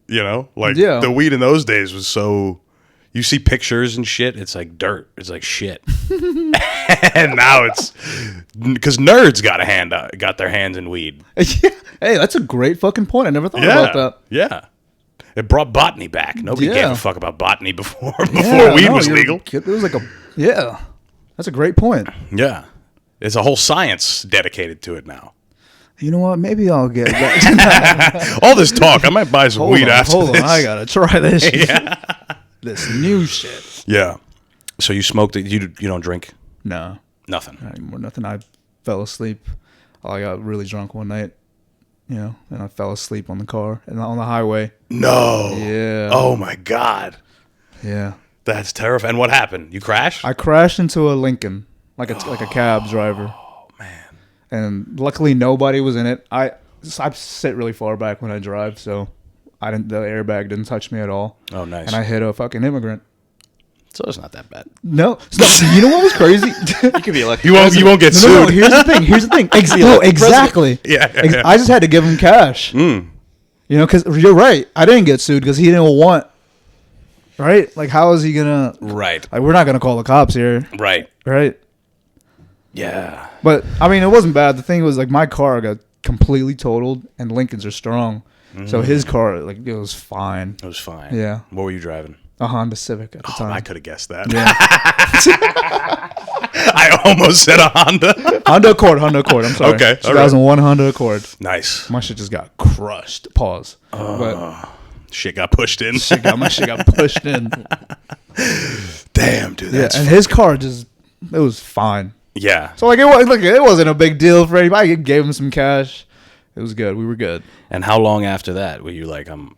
You know, like Yeah. the weed in those days was so. You see pictures and shit. It's like dirt. It's like shit. And now it's because nerds got their hands in weed. Yeah. Hey, that's a great fucking point. I never thought about that. Yeah. It brought botany back. Nobody Yeah. gave a fuck about botany before Yeah, weed no, was you're- legal. It was like yeah. That's a great point. Yeah, there's a whole science dedicated to it now. You know what? Maybe I'll get back. All this talk, I might buy some weed after hold this. on. I gotta try this shit. This new shit. Yeah. So you smoked it. You don't drink No, nothing. not anymore. Nothing. I fell asleep. I got really drunk one night, and I fell asleep on the car and on the highway. No. Yeah. Oh my God. Yeah. That's terrifying. And what happened? You crashed? I crashed into a Lincoln, like a cab driver. Oh man. And luckily nobody was in it. I sit really far back when I drive, so the airbag didn't touch me at all. Oh nice. And I hit a fucking immigrant. So it's not that bad. No, you know what was crazy? You could be lucky. You won't get sued. No, here's the thing. No, exactly. Yeah. I just had to give him cash. Because you're right. I didn't get sued because he didn't want. Right? Like, how is he gonna? Right. Like, we're not gonna call the cops here, Right. right? Yeah. But I mean, it wasn't bad. The thing was, like, my car got completely totaled, and Lincolns are strong, so his car, like, it was fine. It was fine. Yeah. What were you driving? A Honda Civic at the time. I could have guessed that. Yeah. I almost said a Honda. Honda Accord. I'm sorry. Okay, all 2001 Honda Accord. Nice. My shit just got crushed. Pause. But Shit got pushed in. my shit got pushed in. Damn, dude. Yeah, That's and his car it was fine. Yeah. So like it wasn't a big deal for anybody. I gave him some cash. It was good. We were good. And how long after that were you like, I'm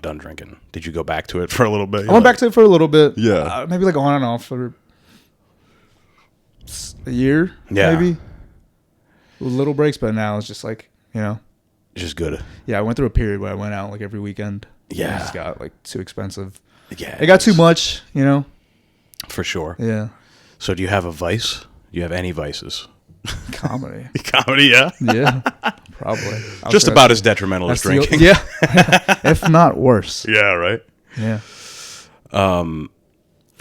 done drinking? Did you go back to it for a little bit. I went back to it for a little bit. Yeah. Maybe like on and off for a year. Yeah. Maybe. With little breaks, but now it's just like, just good? Yeah, I went through a period where I went out like every weekend. Yeah. It just got like too expensive. Yeah. It got too much, For sure. Yeah. So do you have a vice? Do you have any vices? Comedy. Comedy, yeah. Yeah. Probably. Just about as detrimental as that's drinking. yeah. If not worse. Yeah, right. Yeah.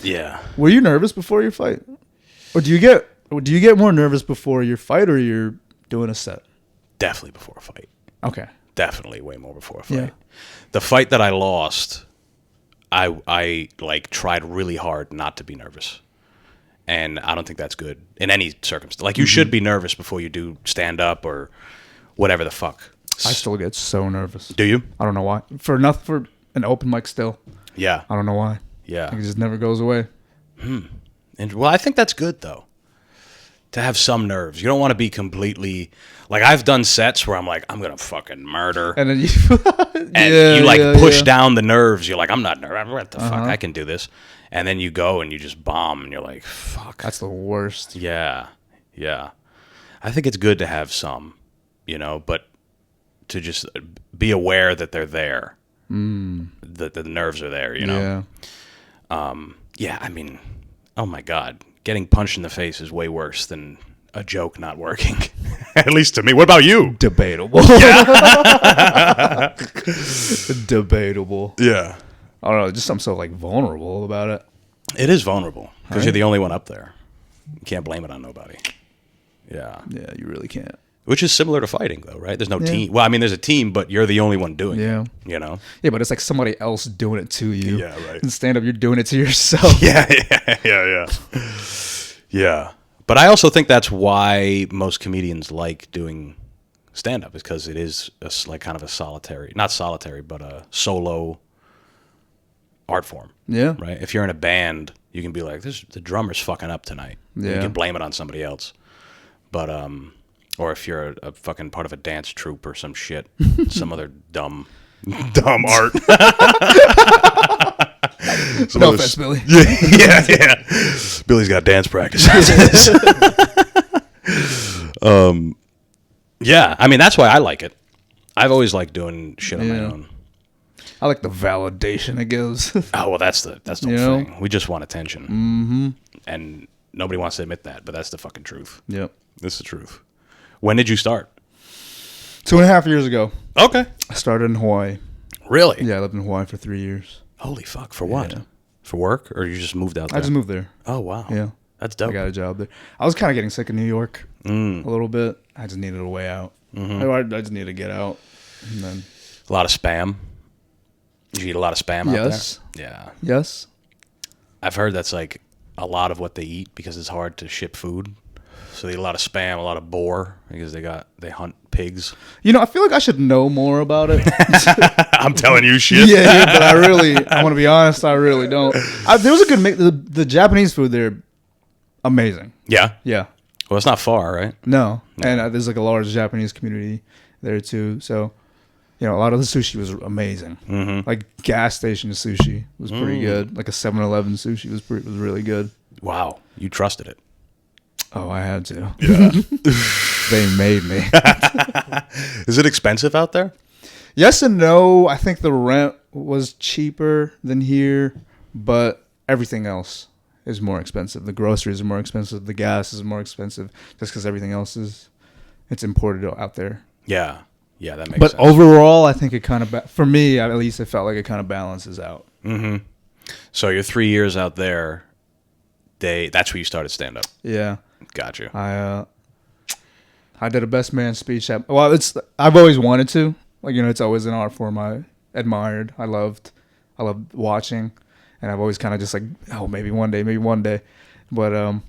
Yeah. Were you nervous before your fight? Or do you get more nervous before your fight or you're doing a set? Definitely before a fight. Okay. Definitely way more before a fight. Yeah. The fight that I lost, I like tried really hard not to be nervous. And I don't think that's good in any circumstance. Like you should be nervous before you do stand up or whatever the fuck. I still get so nervous. Do you? I don't know why. For an open mic still. Yeah. I don't know why. Yeah. It just never goes away. And well, I think that's good though. To have some nerves. You don't want to be completely like I've done sets where I'm like, I'm gonna fucking murder. And then you And you push down the nerves. You're like, I'm not nervous. What the fuck? I can do this. And then you go and you just bomb and you're like, fuck. That's the worst. Yeah. Yeah. I think it's good to have some, but to just be aware that they're there. That the nerves are there, Yeah. Yeah, I mean, oh my God. Getting punched in the face is way worse than a joke not working. At least to me. What about you? Debatable. Debatable. Yeah. I don't know. Just I'm so like vulnerable about it. It is vulnerable because you're the only one up there. You can't blame it on nobody. Yeah. Yeah, you really can't. Which is similar to fighting, though, right? There's no team. Well, I mean, there's a team, but you're the only one doing it. You know? Yeah, but it's like somebody else doing it to you. Yeah, right. In stand-up, you're doing it to yourself. Yeah. But I also think that's why most comedians like doing stand-up, is because it is like kind of a solitary, not solitary, but a solo art form. Yeah. Right? If you're in a band, you can be like, the drummer's fucking up tonight. Yeah. You can blame it on somebody else. But, or if you're a fucking part of a dance troupe or some shit, some other dumb art. No offense, Billy. Yeah. Billy's got dance practice. Yeah, I mean, that's why I like it. I've always liked doing shit on my own. I like the validation it gives. Oh, well, that's the whole thing. We just want attention. Mm-hmm. And nobody wants to admit that, but that's the fucking truth. Yep. This is the truth. When did you start? 2.5 years ago. Okay. I started in Hawaii. Really? Yeah, I lived in Hawaii for 3 years. Holy fuck. For what? Yeah. For work? Or you just moved out there? I just moved there. Oh, wow. Yeah. That's dope. I got a job there. I was kind of getting sick of New York a little bit. I just needed a way out. I just needed to get out. And then A lot of spam. You eat a lot of spam out Yes. there? Yeah. Yes. I've heard that's like a lot of what they eat because it's hard to ship food. So they eat a lot of spam, a lot of boar because they hunt pigs. You know, I feel like I should know more about it. I'm telling you shit. yeah, but I want to be honest, I really don't. There was a good mix. The Japanese food there, amazing. Yeah. Yeah. Well, it's not far, right? No. And there's like a large Japanese community there too. So, you know, a lot of the sushi was amazing. Mm-hmm. Like gas station sushi was pretty good. Like a 7-Eleven sushi was really good. Wow. You trusted it. Oh, I had to. Yeah. They made me. Is it expensive out there? Yes and no. I think the rent was cheaper than here, but everything else is more expensive. The groceries are more expensive. The gas is more expensive just because everything else it's imported out there. Yeah. Yeah, that makes But sense. overall, I think it kind of, for me at least, it felt like it kind of balances out. Mm-hmm. So your 3 years out there, that's where you started stand-up. Yeah. Got you. I did a best man speech. I've always wanted to. Like, you know, it's always an art form I admired. I loved watching, and I've always kind of just like, oh, maybe one day. But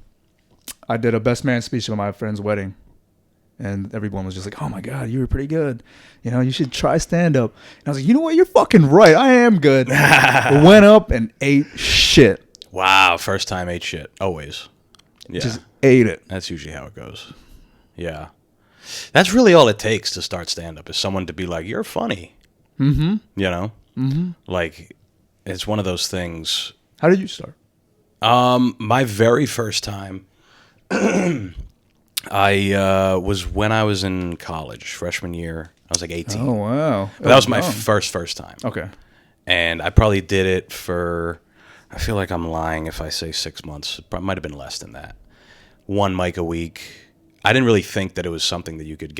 I did a best man speech at my friend's wedding, and everyone was just like, oh my God, you were pretty good. You know, you should try stand up. And I was like, you know what? You're fucking right. I am good. Went up and ate shit. Wow. First time ate shit. Always. Yeah. Just ate it. That's usually how it goes. Yeah. That's really all it takes to start stand-up is someone to be like, you're funny. Mm-hmm. You know? Mm-hmm. Like, it's one of those things. How did you start? My very first time, I was when I was in college, freshman year. I was like 18. Oh, wow. But that was my first time. Okay. And I probably did it for, I feel like I'm lying if I say 6 months. It might have been less than that. One mic a week. I didn't really think that it was something that you could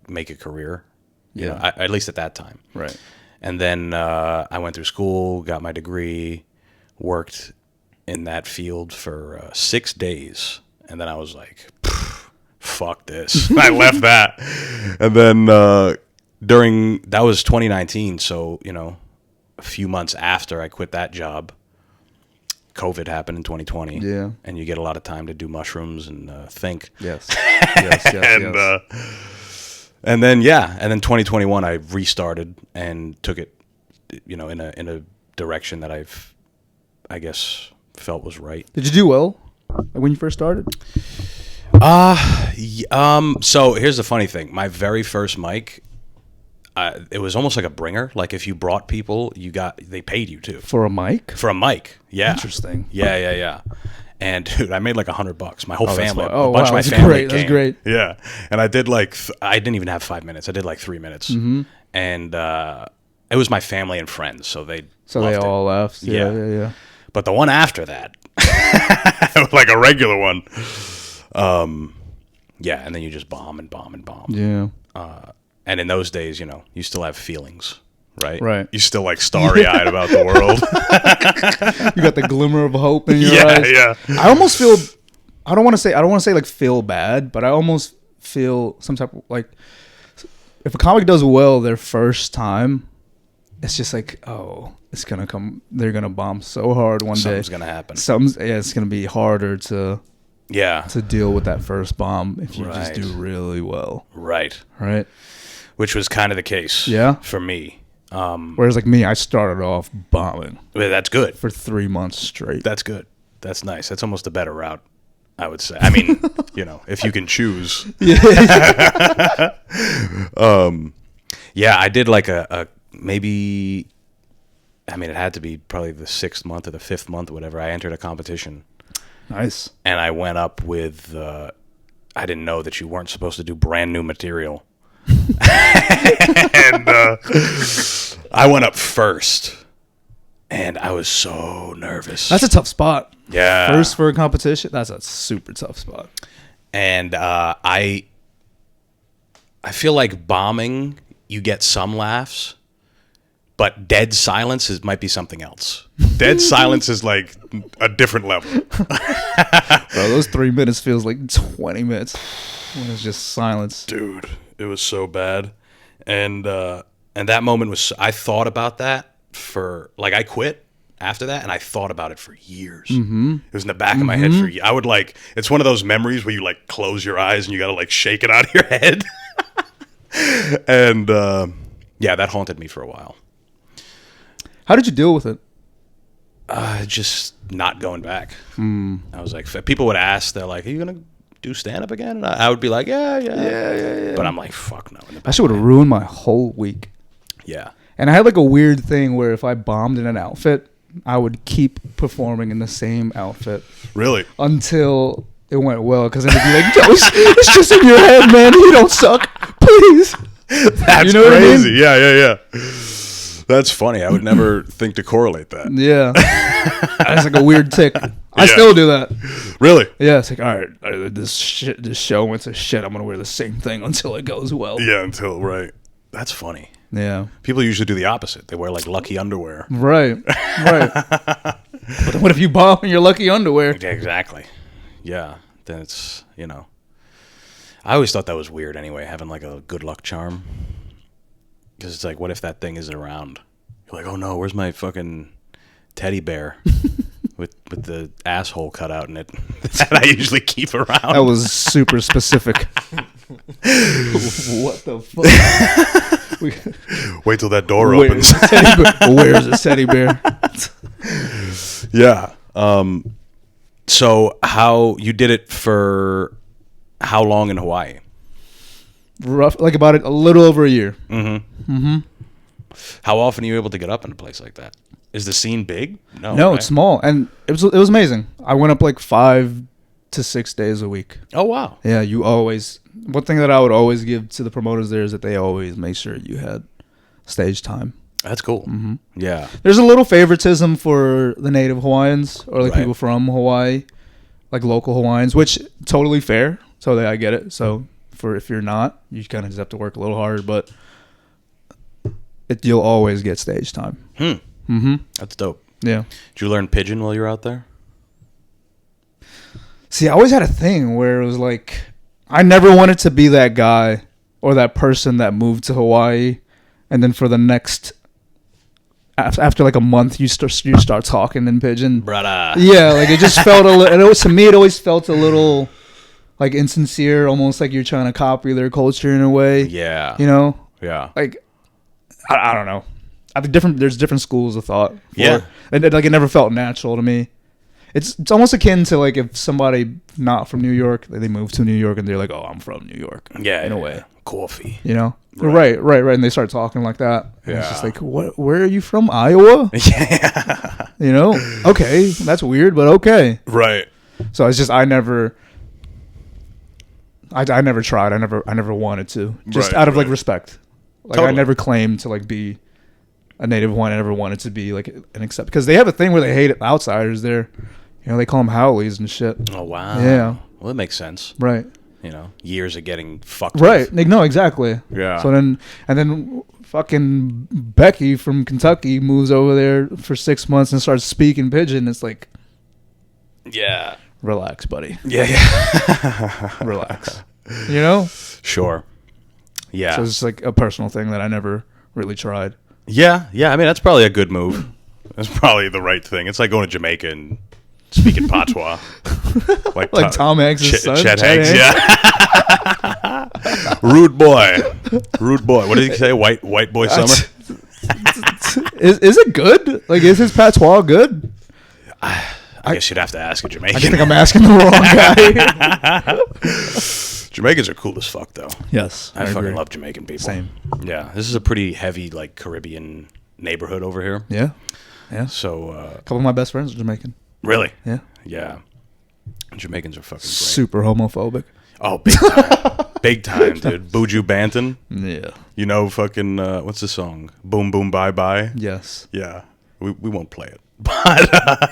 make a career. You know, at least at that time. Right. And then I went through school, got my degree, worked in that field for 6 days. And then I was like, fuck this. I left that. And then that was 2019. So, you know, a few months after I quit that job, COVID happened in 2020. Yeah. And you get a lot of time to do mushrooms and think. Yes. yes. And then 2021 I restarted and took it, you know, in a direction that I guess felt was right. Did you do well when you first started? So here's the funny thing. My very first mic, it was almost like a bringer. Like if you brought people, they paid you too. For a mic? For a mic. Yeah. Interesting. Yeah. And dude, I made like $100. My whole family, a bunch of my that's family great. came. That's great. Yeah. And I did I didn't even have 5 minutes. I did like 3 minutes. Mm-hmm. And it was my family and friends, so they all left. Yeah. But the one after that, like a regular one, and then you just bomb and bomb and bomb. Yeah. And in those days, you know, you still have feelings, right? Right. You still like starry-eyed about the world. You got the glimmer of hope in your eyes. Yeah. I almost feel, I don't want to say like feel bad, but I almost feel some type of like, if a comic does well their first time, it's just like, oh, it's gonna come. They're gonna bomb so hard one day. Something's gonna happen. It's gonna be harder to deal with that first bomb if you just do really well. Right. Which was kind of the case. Yeah. For me. Whereas like me, I started off bombing. Well, that's good. For 3 months straight. That's good. That's nice. That's almost a better route, I would say. I mean, if you can choose. Yeah, I did like a maybe, I mean, it had to be probably the 6th month or the 5th month or whatever. I entered a competition. Nice. And I went up with, I didn't know that you weren't supposed to do brand new material. And I went up first. And I was so nervous. That's a tough spot. Yeah. First for a competition, that's a super tough spot. And I feel like bombing, you get some laughs, but dead silence might be something else. Dead silence is like a different level. Bro, those 3 minutes feels like 20 minutes when it's just silence. Dude, it was so bad. And that moment was, I thought about that for, like, I quit after that, and I thought about it for years. Mm-hmm. It was in the back of my head for years. I would, like, it's one of those memories where you, like, close your eyes and you got to, like, shake it out of your head. And, that haunted me for a while. How did you deal with it? Just not going back. I was like, people would ask, they're like, are you going to do stand-up again? And I would be like, yeah. But I'm like, fuck no. That shit would have ruined my whole week. Yeah. And I had like a weird thing where if I bombed in an outfit, I would keep performing in the same outfit. Really? Until it went well, because then it'd be like, yo, it's just in your head, man. You don't suck. Please. That's crazy. I mean? Yeah. That's funny. I would never think to correlate that. Yeah. That's like a weird tick. I still do that. Really? Yeah. It's like, all right, this show went to shit. I'm going to wear the same thing until it goes well. Yeah, right. That's funny. Yeah. People usually do the opposite. They wear like lucky underwear. Right. But then what if you bomb in your lucky underwear? Yeah, exactly. Yeah. Then it's, I always thought that was weird anyway, having like a good luck charm. Because it's like, what if that thing isn't around? You're like, oh no, where's my fucking teddy bear with the asshole cut out in it that I usually keep around? That was super specific. What the fuck? Wait till that door opens. Where's the teddy bear? Yeah. So how you did it for how long in Hawaii? Rough, like about a little over a year. Mm-hmm. How often are you able to get up in a place like that? Is the scene big? No, right? It's small, and it was amazing. I went up like 5 to 6 days a week. Oh wow! Yeah, one thing that I would always give to the promoters there is that they always make sure you had stage time. That's cool. Mm-hmm. Yeah. There's a little favoritism for the native Hawaiians or like people from Hawaii, like local Hawaiians, which totally fair. So I get it. So if you're not, you kind of just have to work a little harder, but you'll always get stage time. Mm-hmm. That's dope. Yeah. Did you learn Pidgin while you were out there? See, I always had a thing where it was like, I never wanted to be that guy or that person that moved to Hawaii, and then for the next, after like a month, you start talking in Pidgin. Brother. Yeah, like it just felt a little. To me, it always felt a little like insincere, almost like you're trying to copy their culture in a way. Yeah. Yeah. Like, I don't know. I think there's different schools of thought. Yeah. And like it never felt natural to me. It's almost akin to like if somebody not from New York, they move to New York and they're like, oh, I'm from New York. Yeah. In a way. Coffee. Right. And they start talking like that. And it's just like, what? Where are you from? Iowa? Yeah. Okay. That's weird, but okay. Right. So it's just, I never tried. I never wanted to. Just out of like respect. Like totally. I never claimed to like be a native Hawaiian. I never wanted to be like an accept, because they have a thing where they hate outsiders there. They call them haoles and shit. Oh wow. Yeah. Well, it makes sense. Right. Years of getting fucked. Right. With. No, exactly. Yeah. So then fucking Becky from Kentucky moves over there for 6 months and starts speaking Pidgin. It's like, yeah. Relax, buddy. Yeah. Relax. You know? Sure. Yeah. So it's like a personal thing that I never really tried. Yeah. I mean, that's probably a good move. That's probably the right thing. It's like going to Jamaica and speaking patois. Like Tom Hanks' son? Chet Hanks, yeah. Rude boy. What did he say? White boy summer? Is it good? Like, is his patois good? I guess you'd have to ask a Jamaican. I think I'm asking the wrong guy. Jamaicans are cool as fuck, though. Yes, I fucking agree. love Jamaican people. Same. Yeah, this is a pretty heavy, like, Caribbean neighborhood over here. Yeah. So, A couple of my best friends are Jamaican. really? Yeah. Yeah. Jamaicans are fucking great. Super homophobic. Oh, big time. Big time, dude. Buju Banton. Yeah. You know, fucking, what's the song? Boom, boom, bye, bye. Yes. Yeah. We won't play it. But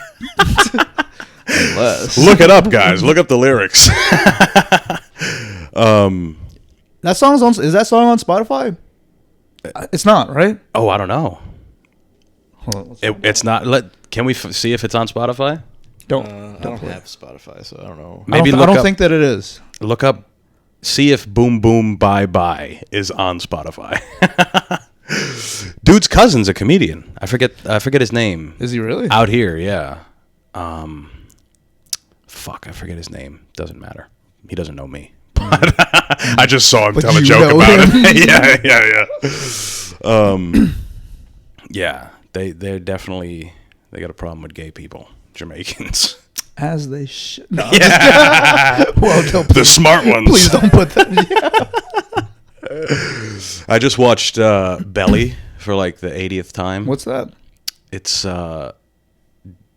Unless. look it up, guys. Look up the lyrics. That song's on. Is that song on Spotify? It's not, right? Oh, I don't know. Hold on. It's not. Can we see if it's on Spotify? Don't I don't play have Spotify, so I don't know. Maybe I look don't up, think that it is. Look up. See if Boom Boom Bye Bye is on Spotify. Dude's cousin's a comedian. I forget his name. Is he really? Out here, yeah. Fuck, I forget his name. Doesn't matter. He doesn't know me. But I just saw him But tell a you joke know about him. it. Yeah. Yeah, they're definitely, they got a problem with gay people, Jamaicans. As they should. No, Yeah. well, don't, The smart ones. please don't put that. I just watched Belly for like the 80th time. What's that? It's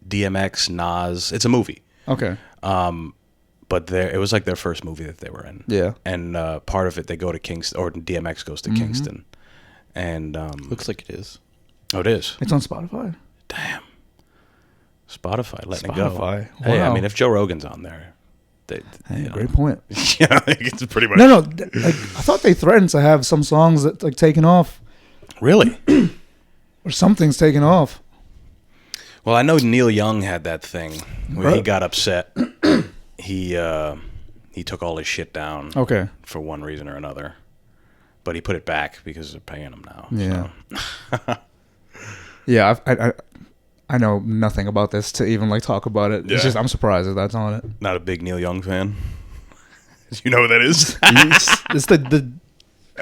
DMX, Nas. It's a movie. Okay. But it was like their first movie that they were in. Yeah. And part of it, they go to Kingston, or DMX goes to Kingston. And Looks like it is. oh, it is. It's on Spotify. Damn. Spotify letting it go. Spotify. Hey, I Wow. mean, if Joe Rogan's on there, Hey, you know. great point. Yeah, like, it's pretty much. No. Like, I thought they threatened to have some songs that like taken off, Really? or something's taken off. Well, I know Neil Young had that thing where he Right. got upset. He took all his shit down Okay. for one reason or another, but he put it back because they're paying him now. Yeah. So. Yeah. I know nothing about this to even like talk about it. Yeah. It's just I'm surprised that that's on it. Not a big Neil Young fan. You know who that is? It's the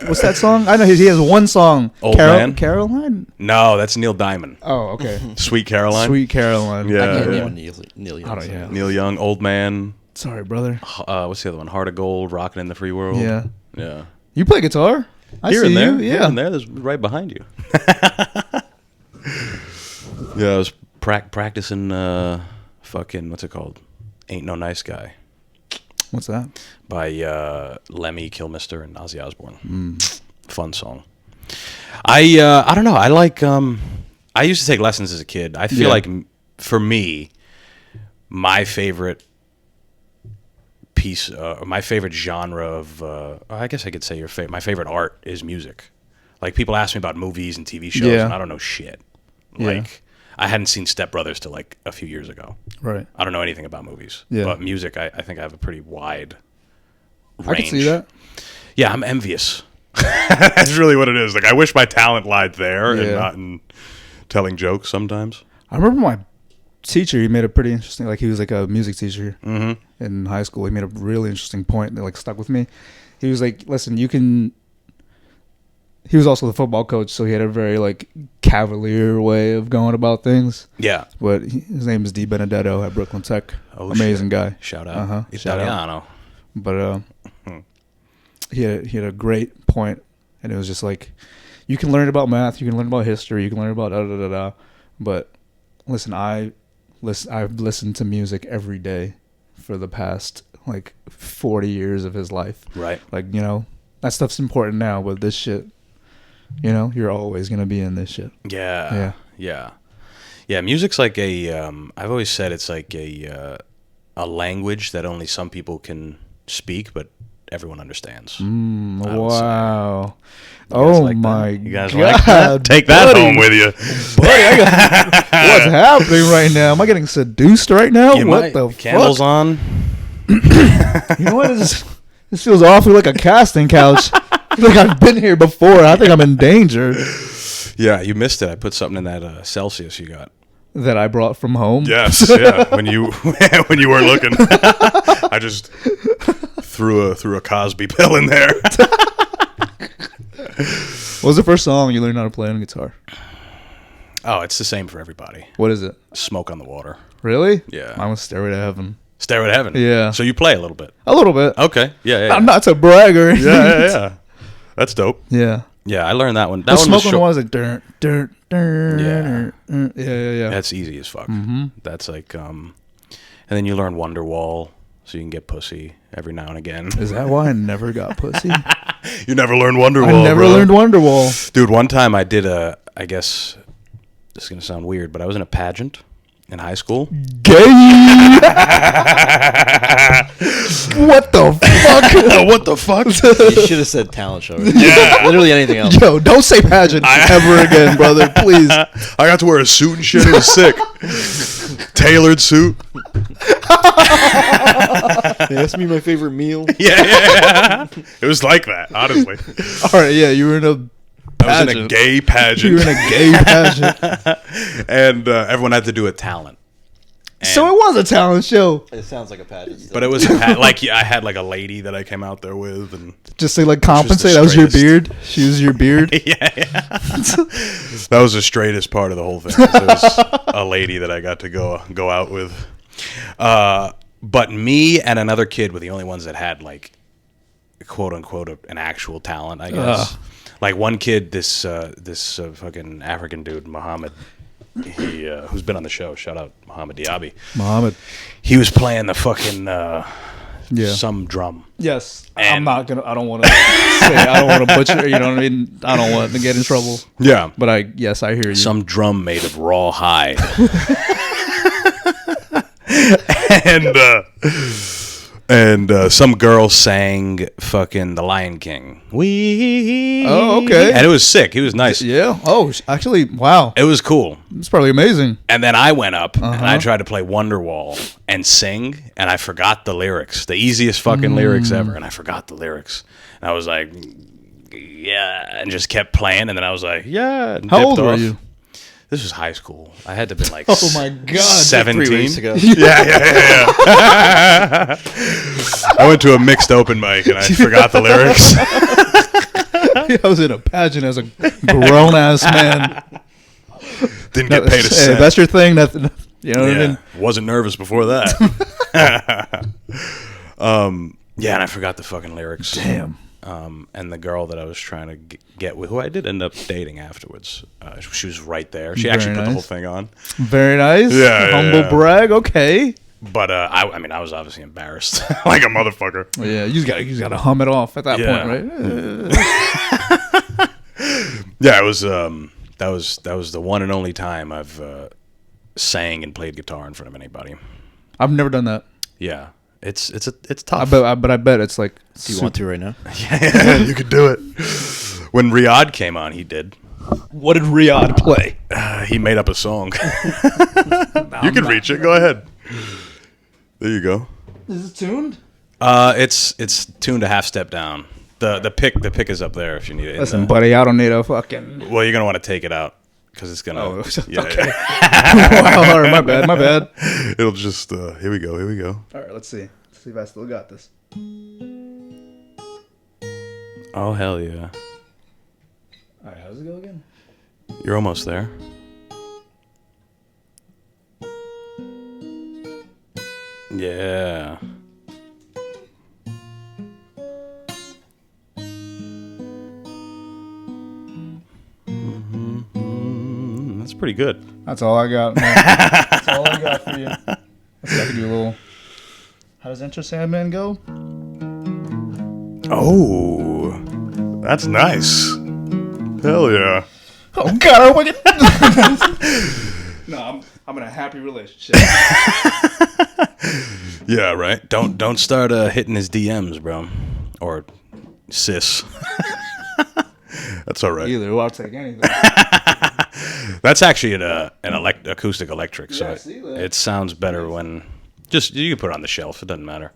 what's that song? I know he has one song. Old Man? Caroline. No, that's Neil Diamond. Oh, okay. Sweet Caroline. Sweet Caroline. Yeah. I can't yeah. name a Neil Young. I don't- yeah. Neil Young, Old Man. Sorry, brother. What's the other one? Heart of Gold, Rockin' in the Free World. Yeah. Yeah. You play guitar? I Here see and there. you. Here Yeah. and there. There's right behind you. Yeah, I was practicing fucking, what's it called? Ain't No Nice Guy What's that? by Lemmy Kilmister and Ozzy Osbourne. Fun song. I don't know. I like I used to take lessons as a kid. I feel Yeah. like for me, my favorite piece, my favorite genre of, I guess I could say my favorite art is music. Like people ask me about movies and TV shows, Yeah. and I don't know shit. Yeah. Like I hadn't seen Step Brothers till like a few years ago. Right. I don't know anything about movies. Yeah. But music, I think I have a pretty wide range. I can see that. Yeah, I'm envious. That's really what it is. Like I wish my talent lied there and Yeah. not in telling jokes sometimes. I remember my teacher. He made a pretty interesting. Like he was like a music teacher in high school. He made a really interesting point that like stuck with me. He was like, "Listen, you can." He was also the football coach, so he had a very like cavalier way of going about things. Yeah. But his name is D. Benedetto at Brooklyn Tech. Oh, Amazing shit. guy. Shout out. Uh-huh. Shout out. Italiano. But he had a great point, and it was just like, you can learn about math, you can learn about history, you can learn about da da da da. But listen, I've listened to music every day for the past like 40 years of his life. Right. Like, you know, that stuff's important now, but this shit, you know, you're always gonna be in this shit. Yeah. Yeah. Yeah. Yeah. Music's like I've always said it's like a language that only some people can speak, but everyone understands. I would say. Wow. You guys Oh like that? my You guys God, like that? Take that buddy. home with you. Buddy, what's happening right now? Am I getting seduced right now? You What might. the Candles fuck? on. You know what? This This feels awfully like a casting couch. I feel like I've been here before. I think I'm in danger. Yeah, you missed it. I put something in that Celsius you got. That I brought from home. Yes, yeah. When you weren't looking, I just threw a Cosby pill in there. What was the first song you learned how to play on guitar? Oh, it's the same for everybody. What is it? Smoke on the Water. Really? Yeah. Mine was Stairway to Heaven. Stairway to Heaven. Yeah. So you play a little bit. A little bit. Okay. Yeah. Not to brag or anything. Yeah. That's dope. Yeah. Yeah, I learned that one. That The one Smoke was on the Water is like dun, dun, dun, Yeah. Yeah. That's easy as fuck. Mm-hmm. That's like and then you learn Wonderwall so you can get pussy every now and again. Is that why I never got pussy? You never learned Wonderwall. I never learned Wonderwall. Dude, one time I did I guess this is going to sound weird, but I was in a pageant in high school. Gay. What the fuck? What the fuck? You should have said talent show. Yeah. Literally anything else. Yo, don't say pageant ever again, brother. Please. I got to wear a suit and shit. It was sick. Tailored suit. That's me my favorite meal. Yeah. It was like that, honestly. All right, yeah, you were in a I was in a gay pageant. You were in a gay pageant. And everyone had to do a talent. So it was a talent show. It sounds like a pageant. Still. But it was like I had like a lady that I came out there with, and just say like compensate. That was your beard. She was your beard. yeah. That was the straightest part of the whole thing. It was a lady that I got to go out with. But me and another kid were the only ones that had like quote unquote an actual talent, I guess. Like one kid, this fucking African dude, Muhammad. He who's been on the show. Shout out Muhammad Diaby. Muhammad. He was playing the fucking some drum. Yes. And I'm not gonna. I don't want to say. I don't want to butcher. You know what I mean? I don't want to get in trouble. Yeah. But I hear you. Some drum made of raw hide. and some girl sang fucking The Lion King. Oh, okay. And it was sick. He was nice. Yeah. Oh, actually, wow. It was cool. It's probably amazing. And then I went up and I tried to play Wonderwall and sing, and I forgot the lyrics. The easiest fucking lyrics ever, and I forgot the lyrics. And I was like, yeah, and just kept playing, and then I was like, yeah. And How old dipped were off. you? This was high school. I had to be like, Oh my God. 17 3 weeks ago. Yeah. I went to a mixed open mic and I forgot the lyrics. I was in a pageant as a grown ass man. Didn't get paid a Hey, cent. that's your thing. That you know what I mean. Wasn't nervous before that. Yeah, and I forgot the fucking lyrics. Damn. And the girl that I was trying to get with, who I did end up dating afterwards, she was right there. She actually put the whole thing on. Very nice. Yeah, Humble brag. Okay. But I mean, I was obviously embarrassed, like a motherfucker. Yeah, you just gotta hum it off at that point, right? Yeah, it was. That was the one and only time I've sang and played guitar in front of anybody. I've never done that. Yeah, it's tough. But I bet it's like. Do you want to right now? Yeah, you could do it. When Riyadh came on, he did. What did Riyadh play? He made up a song. You can reach it. Go ahead. There you go. Is it tuned? It's tuned a half step down. The pick is up there if you need it. Listen, buddy, I don't need a fucking. Well, you're gonna want to take it out because it's gonna. Oh, yeah, okay. yeah. Wow, all right, my bad. It'll just. Here we go. All right, let's see. Let's see if I still got this. Oh hell yeah! All right, how's it go again? You're almost there. Yeah. That's pretty good. That's all I got, man. That's all I got for you. Let's see, I can do a little. How does Enter Sandman go? Oh, that's nice. Hell yeah. Oh God! No, I'm in a happy relationship. Yeah, right. Don't start hitting his DMs, bro, or sis. That's all right. Either, I'll take anything. That's actually an acoustic electric, so Yeah, I see that. it sounds better when you can put it on the shelf. It doesn't matter.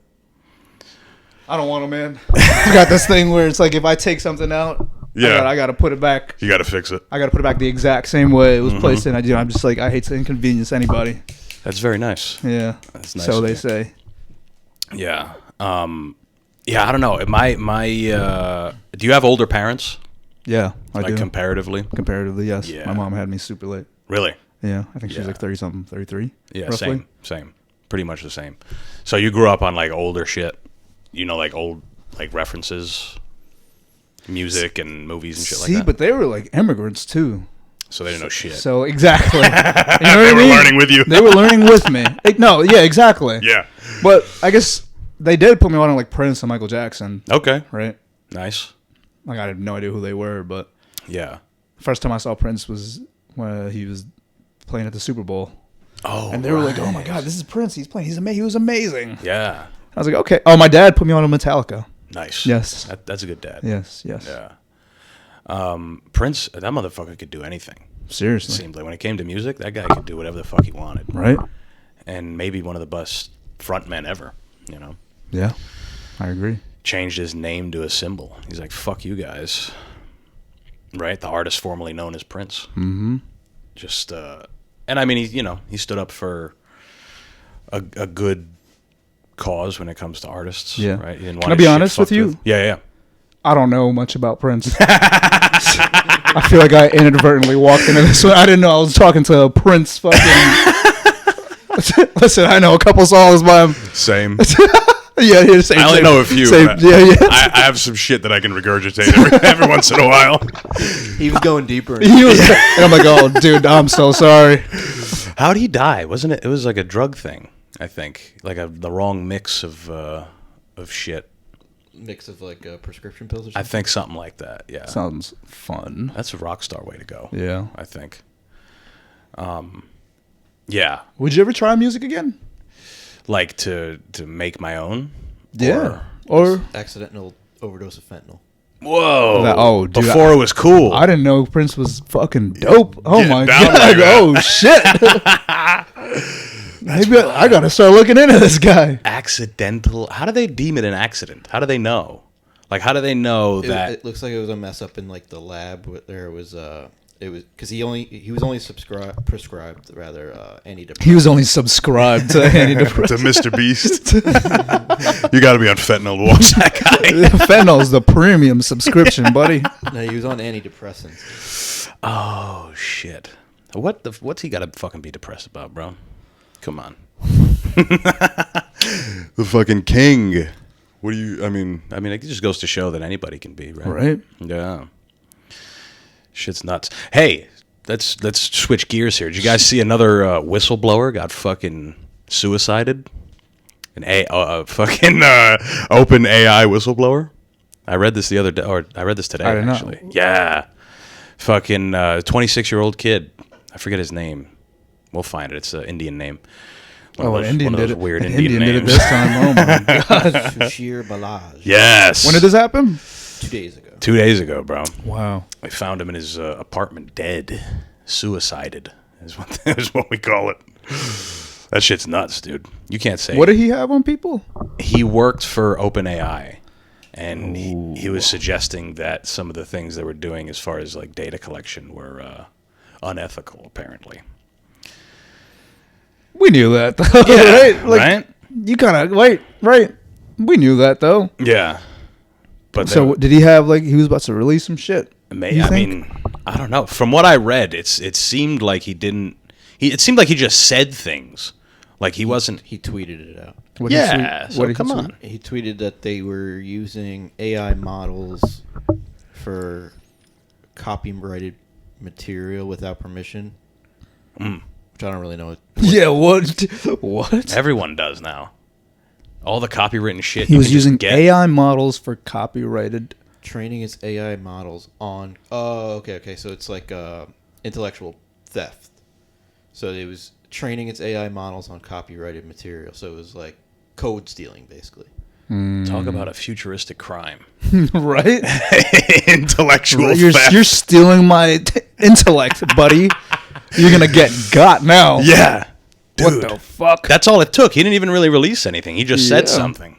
I don't want them, man. I got this thing where it's like if I take something out, Yeah. I got to put it back. You got to fix it. I got to put it back the exact same way it was placed in. I'm just like, I hate to inconvenience anybody. That's very nice. Yeah. That's nice. So of they you. say. Yeah. Yeah, I don't know. Do you have older parents? Yeah, I Like do. comparatively? Comparatively, yes. Yeah. My mom had me super late. Really? Yeah, I think she was Yeah. like 30-something, 33. Yeah, roughly. same. Pretty much the same. So you grew up on like older shit, like old like references, music and movies and shit See, like that. but they were like immigrants too. So they didn't know shit. So exactly, you know what They I were mean? learning with you. They were learning with me. No, yeah, exactly. Yeah. But I guess they did put me on like Prince and Michael Jackson, Okay. right? Nice. Like I had no idea who they were, but Yeah. first time I saw Prince was when he was playing at the Super Bowl, Oh. and they were like, "Oh my God, this is Prince! He's playing. He was amazing." Yeah. I was like, "Okay." Oh, my dad put me on a Metallica. Nice. Yes. That's a good dad. Yes. Yeah. Prince, that motherfucker could do anything. It Seriously. seemed like when it came to music, that guy could do whatever the fuck he wanted. Right? And maybe one of the best frontmen ever, Yeah. I agree. Changed his name to a symbol. He's like, fuck you guys. Right? The artist formerly known as Prince. Mm-hmm. Just, and I mean, he stood up for a good cause when it comes to artists. Yeah. Right? He didn't Can want I his be shit honest with fucked you? Yeah. I don't know much about Prince. I feel like I inadvertently walked into this one. I didn't know I was talking to a Prince fucking... Listen, I know a couple songs by him. Same. Yeah, same. I only same, know a few. Same, but yeah. I have some shit that I can regurgitate every once in a while. He was going deeper. He was, and I'm like, oh, dude, I'm so sorry. How'd he die? Wasn't it? It was like a drug thing, I think. Like the wrong mix of shit. Mix of like prescription pills or I something. think something like that. Yeah. Sounds fun. That's a rock star way to go. Yeah. I think. Yeah. Would you ever try music again? Like to make my own. Yeah. Or Accidental overdose of fentanyl. Whoa. Oh, dude, Before it was cool. I didn't know Prince was fucking dope. Oh Getting my down god. like that. Oh shit. Maybe I gotta start looking into this guy. Accidental. How do they deem it an accident? How do they know? Like, how do they know that? It looks like it was a mess up in like the lab. There was it was because he was only prescribed antidepressants. He was only subscribed to antidepressants. to Mr. Beast. You got to be on fentanyl to watch that guy. Fentanyl's the premium subscription, buddy. No, he was on antidepressants. Oh shit! What's he got to fucking be depressed about, bro? Come on. The fucking king. What do you? I mean, it just goes to show that anybody can be, right? Right? Yeah. Shit's nuts. Hey, let's switch gears here. Did you guys see another whistleblower got fucking suicided? Fucking open AI whistleblower. I read this the other day, or I read this today. I didn't know. Actually, yeah. Fucking 26-year-old kid. I forget his name. We'll find it. It's an Indian name. An Indian one of did those it. weird An Indian Indian did it names. this time. Oh my god. Shushir Balaj. Yes. When did this happen? 2 days ago. 2 days ago, bro. Wow. They found him in his apartment dead. Suicided is what we call it. That shit's nuts, dude. You can't say. What did he have on people? He worked for OpenAI, and he was suggesting that some of the things they were doing as far as like data collection were unethical, apparently. We knew that, though. Yeah, right? Like, right? You kind of right. We knew that, though. Yeah. But So did he have like he was about to release some shit? You I think? mean, I don't know. From what I read, it seemed like he didn't. It seemed like he just said things, like he wasn't. He tweeted it out. What did he Yeah. tweet? So What did he come tweet? on. He tweeted that they were using AI models for copyrighted material without permission, which I don't really know. Yeah. What? What? Everyone does now. All the copywritten shit. He you was can just using get. AI models for copyrighted. Training its AI models on. Oh, okay. So it's like intellectual theft. So it was training its AI models on copyrighted material. So it was like code stealing, basically. Talk about a futuristic crime. Right? Intellectual You're theft. stealing my intellect, buddy. You're gonna get got now. Yeah. Dude. What the fuck? That's all it took. He didn't even really release anything. He just said Yeah. something.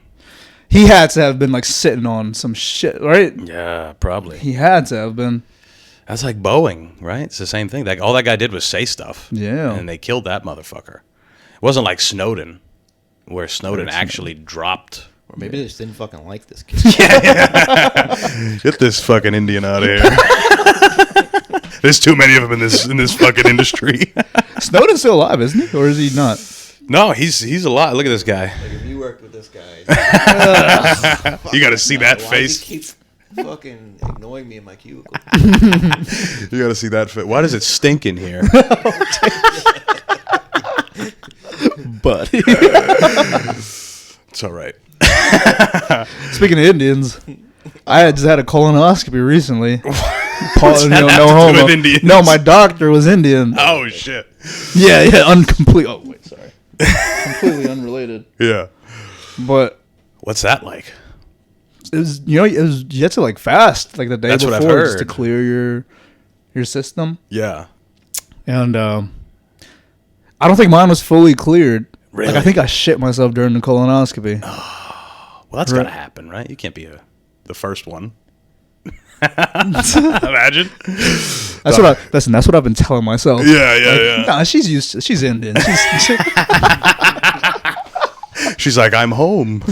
He had to have been like sitting on some shit, right? Yeah, probably. He had to have been. That's like Boeing, right? It's the same thing. Like all that guy did was say stuff. Yeah. And they killed that motherfucker. It wasn't like Snowden, where Snowden actually dropped. Or maybe they just didn't fucking like this kid. Get this fucking Indian out of here. There's too many of them in this fucking industry. Snowden's still alive, isn't he? Or is he not? No, he's alive. Look at this guy. Like if you worked with this guy, You got to see that why face. does he keep fucking ignoring me in my cubicle? You got to see that face. Why does it stink in here? Buddy. It's all right. Speaking of Indians, I just had a colonoscopy recently. No have to do homo. with Indians? No, my doctor was Indian. Oh shit. Yeah, incomplete. Oh wait, sorry. Completely unrelated. Yeah. But What's that like? it was, you had to like fast like the day That's what before I've just to heard. clear your system. Yeah. And I don't think mine was fully cleared. Really? Like I think I shit myself during the colonoscopy. Well, that's gotta happen, right? You can't be the first one. Imagine. That's what I've been telling myself. Yeah. Nah, she's Indian. She's like, I'm home.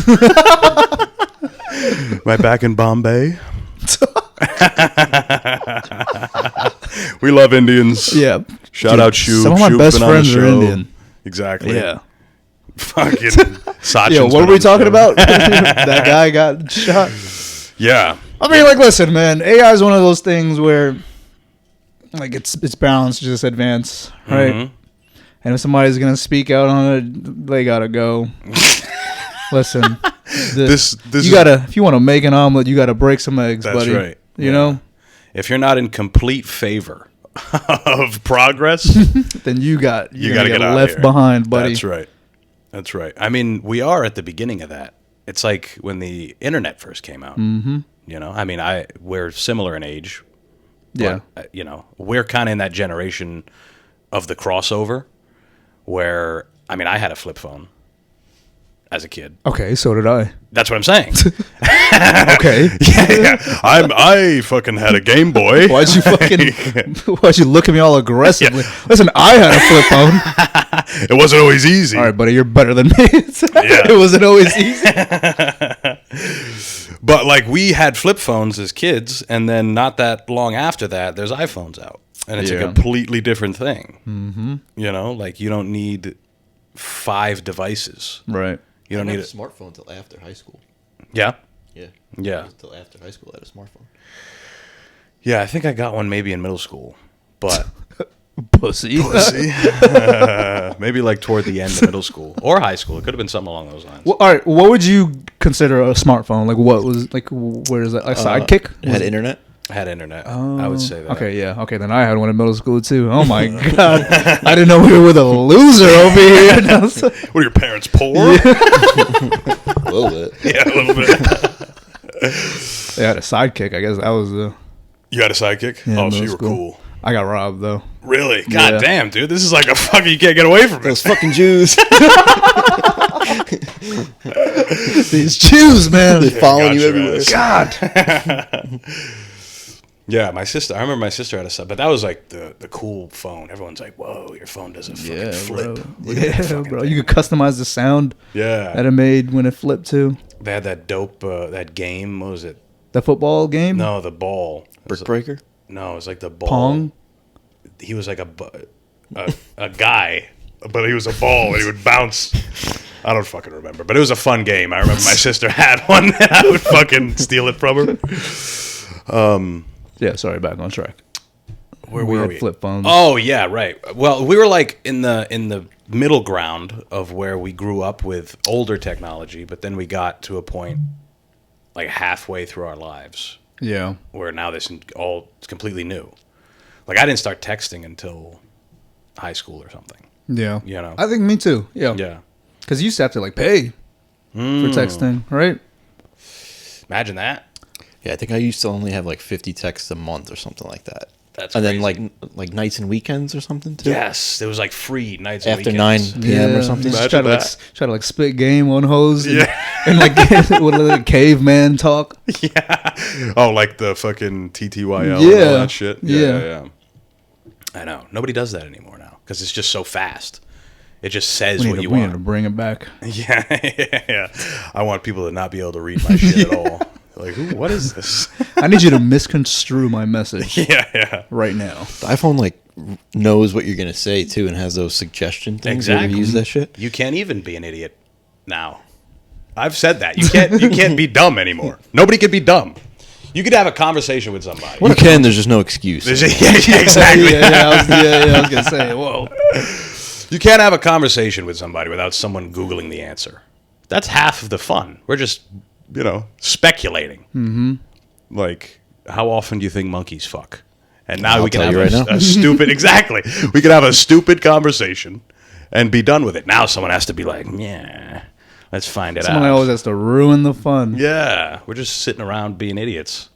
My back in Bombay. We love Indians. Yeah. Shout out Shub. Some of my Shub's best been on the friends are show. Indian. Exactly. Yeah. Fucking Sachin's Yo, what been were we on the talking show. about? That guy got shot. Yeah. I mean, like, listen, man. AI is one of those things where, like, it's bound to just advance, right? Mhm. And if somebody's gonna speak out on it, they gotta go. Listen, This you is- gotta, if you want to make an omelet, you gotta break some eggs, That's buddy. right. You Yeah. know, If you're not in complete favor of progress, then you gotta gotta get out left here. behind, buddy. That's right. That's right. I mean, we are at the beginning of that. It's like when the internet first came out. Mm-hmm. You know, I mean, we're similar in age. Yeah. But, we're kind of in that generation of the crossover where, I mean, I had a flip phone as a kid. Okay, so did I. That's what I'm saying. Okay. Yeah. I fucking had a Game Boy. Why'd you look at me all aggressively? Listen, I had a flip phone. It wasn't always easy. All right, buddy, you're better than me. Yeah. It wasn't always easy. But like we had flip phones as kids, and then not that long after that, there's iPhones out, and it's a Yeah. completely different thing. Mm-hmm. You know, like you don't need 5 devices. Right. You I don't didn't need have it. a smartphone until after high school. Yeah, Yeah. yeah, Until after high school, I had a smartphone. yeah. I think I got one maybe in middle school, but Pussy. maybe like toward the end of middle school or high school. It could have been something along those lines. Well, all right, what would you consider a smartphone? Like, what was, like, where is that? A sidekick? It had internet. I had internet. I would say that. Okay, yeah. Okay, then I had one in middle school, too. Oh, my God. I didn't know we were with a loser over here. What are your parents poor? A little bit. Yeah, a little bit. They had a sidekick. I guess that was the... You had a sidekick? Yeah, Oh, so middle you were school. cool. I got robbed, though. Really? God Yeah. damn, dude. This is like a fucking, you can't get away from Those it. fucking Jews. These Jews, man. They're following got you your everywhere. ass. God. Yeah, I remember my sister had a side, but that was like the cool phone. Everyone's like, whoa, your phone does a fucking flip. Bro. Look at that Yeah, fucking bro. thing. You could customize the sound Yeah. that it made when it flipped, too. They had that dope, that game. What was it? The football game? No, the ball. Brick breaker. No, it was like the ball. Pong? He was like a guy, but he was a ball and he would bounce. I don't fucking remember, but it was a fun game. I remember my sister had one and I would fucking steal it from her. Yeah, sorry, back on track. Where we were had we? flip phones. Oh yeah, right. Well, we were like in the middle ground of where we grew up with older technology, but then we got to a point like halfway through our lives Yeah. where now this is all completely new. Like I didn't start texting until high school or something. Yeah. You know. I think me too. Yeah. Yeah. Because you used to have to, like, pay for texting, right? Imagine that. Yeah, I think I used to only have like 50 texts a month or something like that. That's and crazy. then like nights and weekends or something too. Yes, there was like free nights and After weekends. 9 p.m. or something. Just Imagine try to like spit game on hoes. Yeah. And like with a caveman talk. Yeah. Oh, like the fucking TTYL and all Yeah. that shit. Yeah. I know. Nobody does that anymore now because it's just so fast. It just says We what need you to want. bring it back. Yeah, yeah. I want people to not be able to read my shit at all. Like, what is this? I need you to misconstrue my message Yeah. right now. The iPhone like knows what you're gonna say too, and has those suggestion things. You ever Exactly. use that shit? You can't even be an idiot now. I've said that. You can't be dumb anymore. Nobody can be dumb. You could have a conversation with somebody. You can. There's just no excuse. Yeah, exactly. I was gonna say, whoa. You can't have a conversation with somebody without someone Googling the answer. That's half of the fun. We're just, speculating. Mm-hmm. Like, how often do you think monkeys fuck? And now I'll we can tell have you right now. a stupid, exactly. We can have a stupid conversation and be done with it. Now someone has to be like, yeah, let's find it Someone out. always has to ruin the fun. Yeah, we're just sitting around being idiots.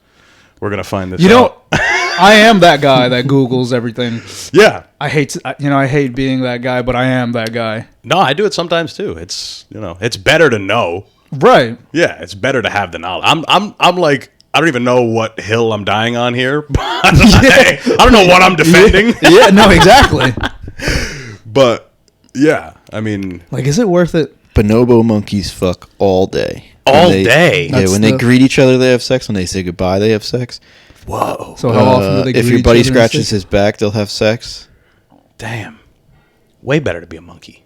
We're going to find this out. I am that guy that Googles everything. Yeah. I hate being that guy, but I am that guy. No, I do it sometimes too. It's, it's better to know. Right. Yeah, it's better to have the knowledge. I'm like, I don't even know what hill I'm dying on here, but I don't know what I'm defending. Yeah, no, exactly. But yeah, I mean, Like, is it worth it? Bonobo monkeys fuck all day. All day? Yeah, That's when they greet each other, they have sex. When they say goodbye, they have sex. whoa, So how often do they If greet your each buddy other and scratches say- his back, they'll have sex. damn, way better to be a monkey.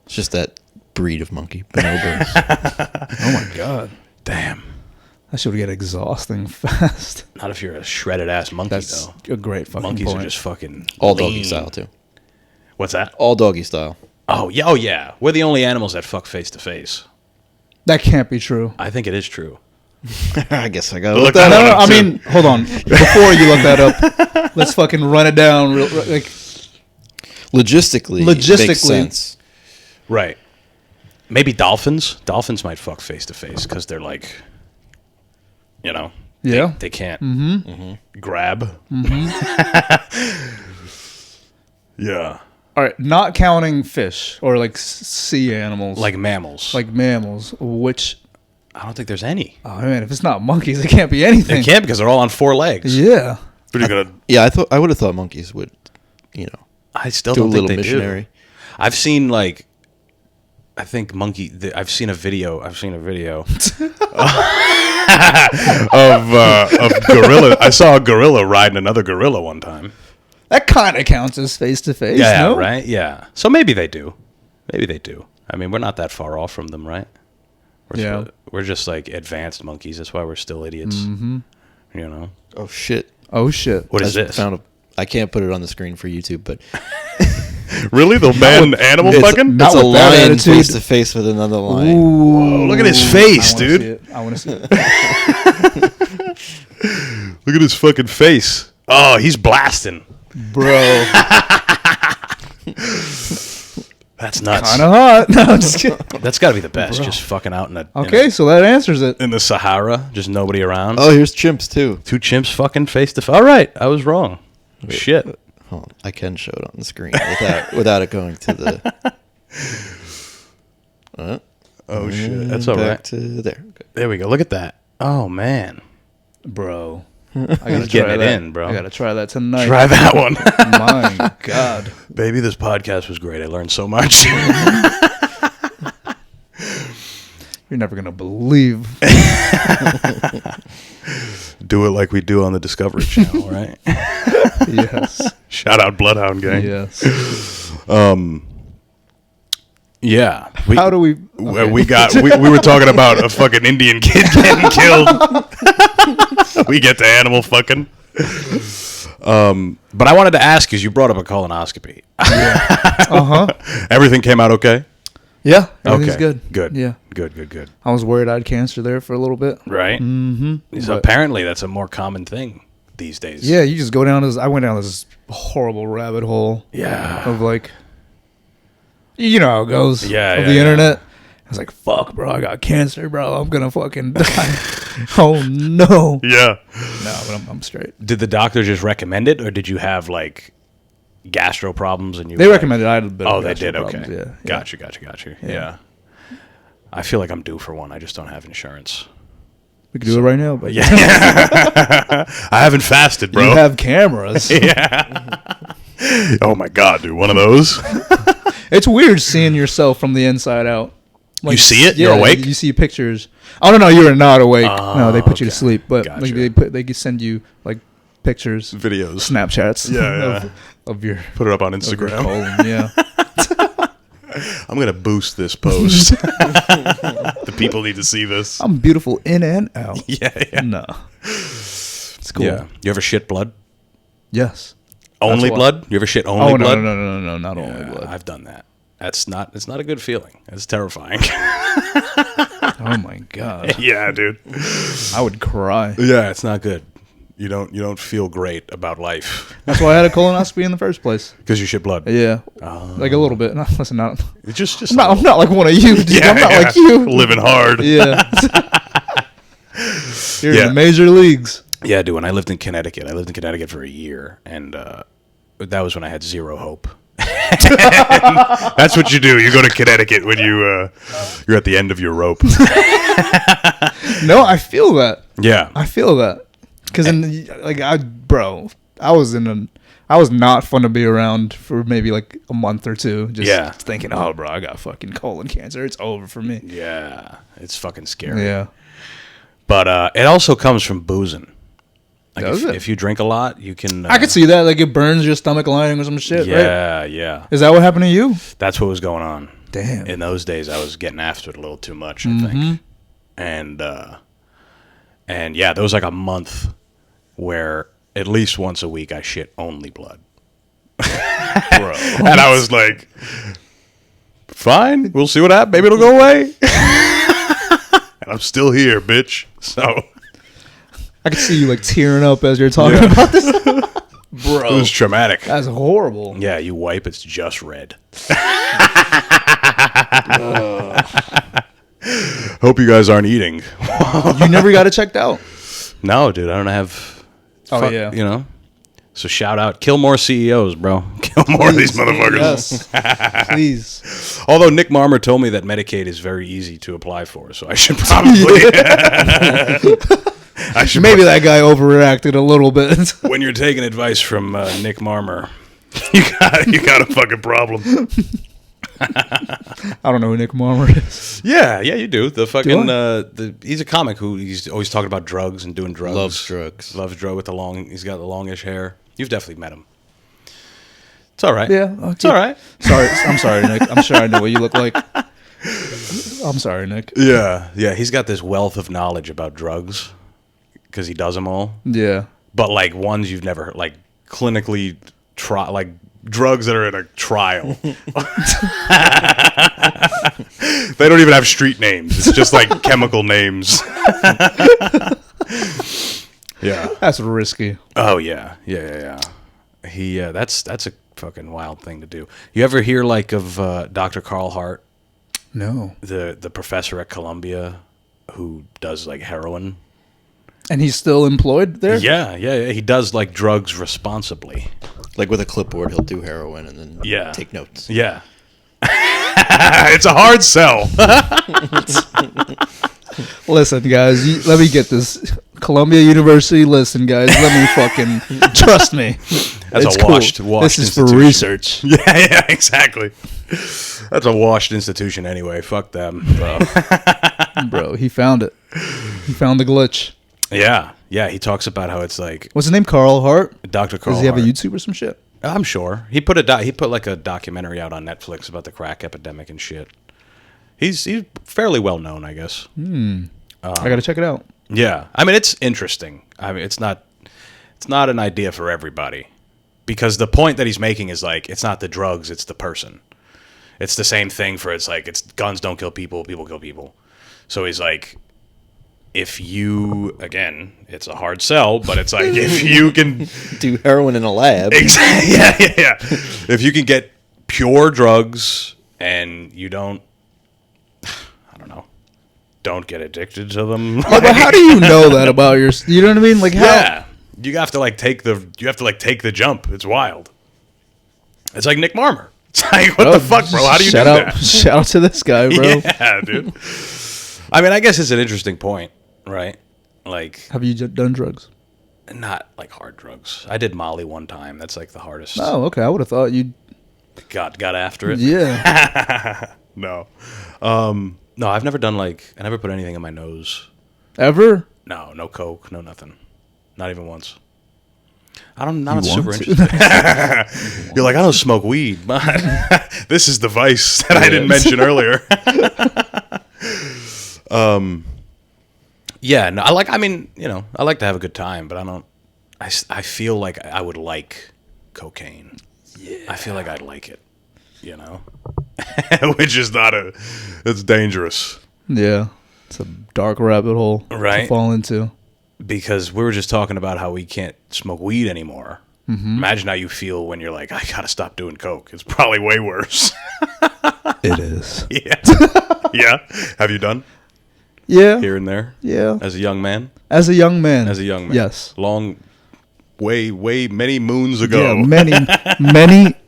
It's just that breed of monkey, bonobos. Oh my god. Damn, That should get exhausting fast. not if you're a shredded ass monkey That's though. a great fucking Monkeys point. are just fucking All lean. doggy style too. What's that? All doggy style. Oh yeah. We're the only animals that fuck face to face. That can't be true. I think it is true. I guess I gotta Look look that that up. one up, I too. mean, hold on. Before you look that up, let's fucking run it down. Like, Logistically, it makes Logistically. sense. Right. Maybe dolphins. Dolphins might fuck face to face because they're like, yeah. they can't grab. Yeah. All right, not counting fish or like sea animals, Like mammals. like mammals. Which, I don't think there's any. oh man, if it's not monkeys, it can't be anything. They can't because they're all on four legs. Yeah. What are you gonna? Yeah, I would have thought monkeys would, I still do a don't little think they missionary. do. I've seen like, I think I've seen a video of gorilla. I saw a gorilla riding another gorilla one time. That kind of counts as face to face. Yeah, no? right. Yeah. So maybe they do. Maybe they do. I mean, we're not that far off from them, right? Yeah. We're just like advanced monkeys. That's why we're still idiots. Mm-hmm. Oh shit! Oh shit. What is I this? I can't put it on the screen for YouTube, but Really? The man animal fucking? Not it's a with that lion attitude. face to face with another lion. Ooh. Look at his face, dude. I want to see it. Look at his fucking face. Oh, he's blasting. Bro. That's nuts. Kind of hot. No, I'm just kidding. That's got to be the best. Just fucking out in Okay, so that answers it. in the Sahara, just nobody around. Oh, here's chimps too. Two chimps fucking face to face. All right, I was wrong. Shit. Hold on, I can show it on the screen without it going to the. Oh shit. That's all back right. to there. Okay. There we go. Look at that. Oh man. Bro. I gotta He's getting try it that. in, bro. I gotta try that tonight. Try that one. My God. Baby, this podcast was great. I learned so much. You're never gonna believe. Do it like we do on the Discovery Channel, right? Yes. Shout out Bloodhound Gang. Yes. Yeah. How do we? We were talking about a fucking Indian kid getting killed. We get to animal fucking. But I wanted to ask, because you brought up a colonoscopy. Everything came out okay? Yeah. Everything's Okay. good. Good. Yeah. Good. I was worried I had cancer there for a little bit. Right? Mm-hmm. So But- apparently that's a more common thing these days. Yeah, you just go down this. I went down this horrible rabbit hole Yeah. of like, you know how it goes. Yeah, Of yeah, the yeah. internet, I was like, fuck, bro, I got cancer, bro. I'm gonna fucking die. Oh no. Yeah. No, but I'm straight. Did the doctor just recommend it, or did you have like gastro problems and you? They recommended I had a bit of they gastro did. Okay. problems, yeah. Gotcha. Yeah. I feel like I'm due for one. I just don't have insurance. We could do it right now, but Yeah. I haven't fasted, bro. you have cameras. Oh my god, dude, one of those. It's weird seeing yourself from the inside out. You see it? You're awake? You see pictures. Oh no, you were not awake. No, they put you to okay. sleep, but Gotcha. like they could send you like pictures, Videos. Snapchats, Yeah. of your Put it up on of your Instagram. colon. Yeah. I'm gonna boost this post. The people need to see this. I'm beautiful in and out. Yeah. No. It's cool. Yeah. You ever shit blood? Yes. Only why. blood? You ever shit only Oh no, blood? no, not only Yeah, blood. I've done that. It's not a good feeling. It's terrifying. Oh my god, Yeah, dude. I would cry. Yeah, it's not good. You don't feel great about life That's why I had a colonoscopy in the first place. because you shit blood. Yeah, like a little bit. No, listen, not. It's just I'm not like one of you. Dude. yeah, I'm not yeah. like you. Living hard. Yeah. You're Yeah. in the major leagues. Yeah, dude. When I lived in Connecticut, for a year, and that was when I had zero hope. That's what you do. You go to Connecticut when you're at the end of your rope. No, I feel that. Yeah. I feel that. Because I was not fun to be around for maybe like a month or two. Just thinking, oh, bro, I got fucking colon cancer. It's over for me. Yeah. It's fucking scary. Yeah. But it also comes from boozing. Like Does it? if you drink a lot, you can. I could see that. Like it burns your stomach lining or some shit, right? Yeah, yeah. Is that what happened to you? That's what was going on. Damn. In those days, I was getting after it a little too much, I think. And yeah, there was like a month where at least once a week I shit only blood. Bro. And I was like, fine, we'll see what happens. Maybe it'll go away. And I'm still here, bitch. So I could see you like tearing up as you're talking about this. Bro. it was traumatic. That's horrible. Yeah, you wipe, it's just red. Hope you guys aren't eating. You never got it checked out. No, dude, I don't have. Oh, yeah. You know? So shout out. Kill more CEOs, bro. Kill more of these motherfuckers. Yes. Please. Although Nick Marmer told me that Medicaid is very easy to apply for, so I should probably. I should Maybe that guy overreacted a little bit. when you're taking advice from Nick Marmer, you got a fucking problem. I don't know who Nick Marmer is. Yeah, you do. The fucking Do he's a comic who he's always talking about drugs and doing drugs. Loves drugs. Loves drug with he's got the longish hair. You've definitely met him. It's all right. Yeah. It's all right. Sorry. I'm sorry, Nick. I'm sure I know what you look like. I'm sorry, Nick. Yeah. He's got this wealth of knowledge about drugs because he does them all. Yeah. But like ones you've never heard, like clinically like drugs that are in a trial. They don't even have street names. It's just like chemical names. Yeah. That's risky. Oh yeah. He that's a fucking wild thing to do. You ever hear like of Dr. Carl Hart, No. the professor at Columbia who does like heroin? And he's still employed there? Yeah. He does like drugs responsibly. Like with a clipboard, he'll do heroin and then take notes. Yeah. It's a hard sell. Listen, guys, let me get this. Columbia University, listen, guys, let me fucking trust me. That's It's a washed This is for institution. research. Yeah, exactly. That's a washed institution anyway. Fuck them. Bro, he found it. He found the glitch. Yeah. He talks about how it's like What's his name? Carl Hart? Dr. Carl Does he have a Hart. YouTube or some shit? I'm sure he put like a documentary out on Netflix about the crack epidemic and shit. He's fairly well known, I guess. I gotta check it out. Yeah, I mean it's interesting. I mean it's not an idea for everybody because the point that he's making is like it's not the drugs, it's the person. It's the same thing for it's guns don't kill people, people kill people. So he's like, if you again, it's a hard sell, but it's like if you can Do heroin in a lab. exactly, yeah. If you can get pure drugs and you don't, I don't know. Don't get addicted to them. Yeah, but how do you know that about your? You know what I mean? Like how? Yeah, you have to like take the jump. It's wild. It's like Nick Marmer. It's like what the fuck, bro? How do you do that? Shout out to this guy, bro. Yeah, dude. I mean, I guess it's an interesting point, right? Like, Have you done drugs? not like hard drugs. I did Molly one time. That's like the hardest. Oh, okay. I would have thought you'd. Got after it. Yeah. No. No, I've never done I never put anything in my nose. Ever? No coke, no nothing. Not even once. Not You super want to? interested. You're like, I don't smoke weed, but this is the vice that I didn't mention earlier. Yeah, no, I like to have a good time, but I feel like I would like cocaine. Yeah. I feel like I'd like it, which is it's dangerous. Yeah. It's a dark rabbit hole Right. to fall into. Because we were just talking about how we can't smoke weed anymore. Mm-hmm. Imagine how you feel when you're like, I gotta stop doing coke. It's probably way worse. It is. Yeah. Yeah. Have you done? Yeah. Here and there? Yeah. As a young man? As a young man. Yes. Long, way, many moons ago. Yeah,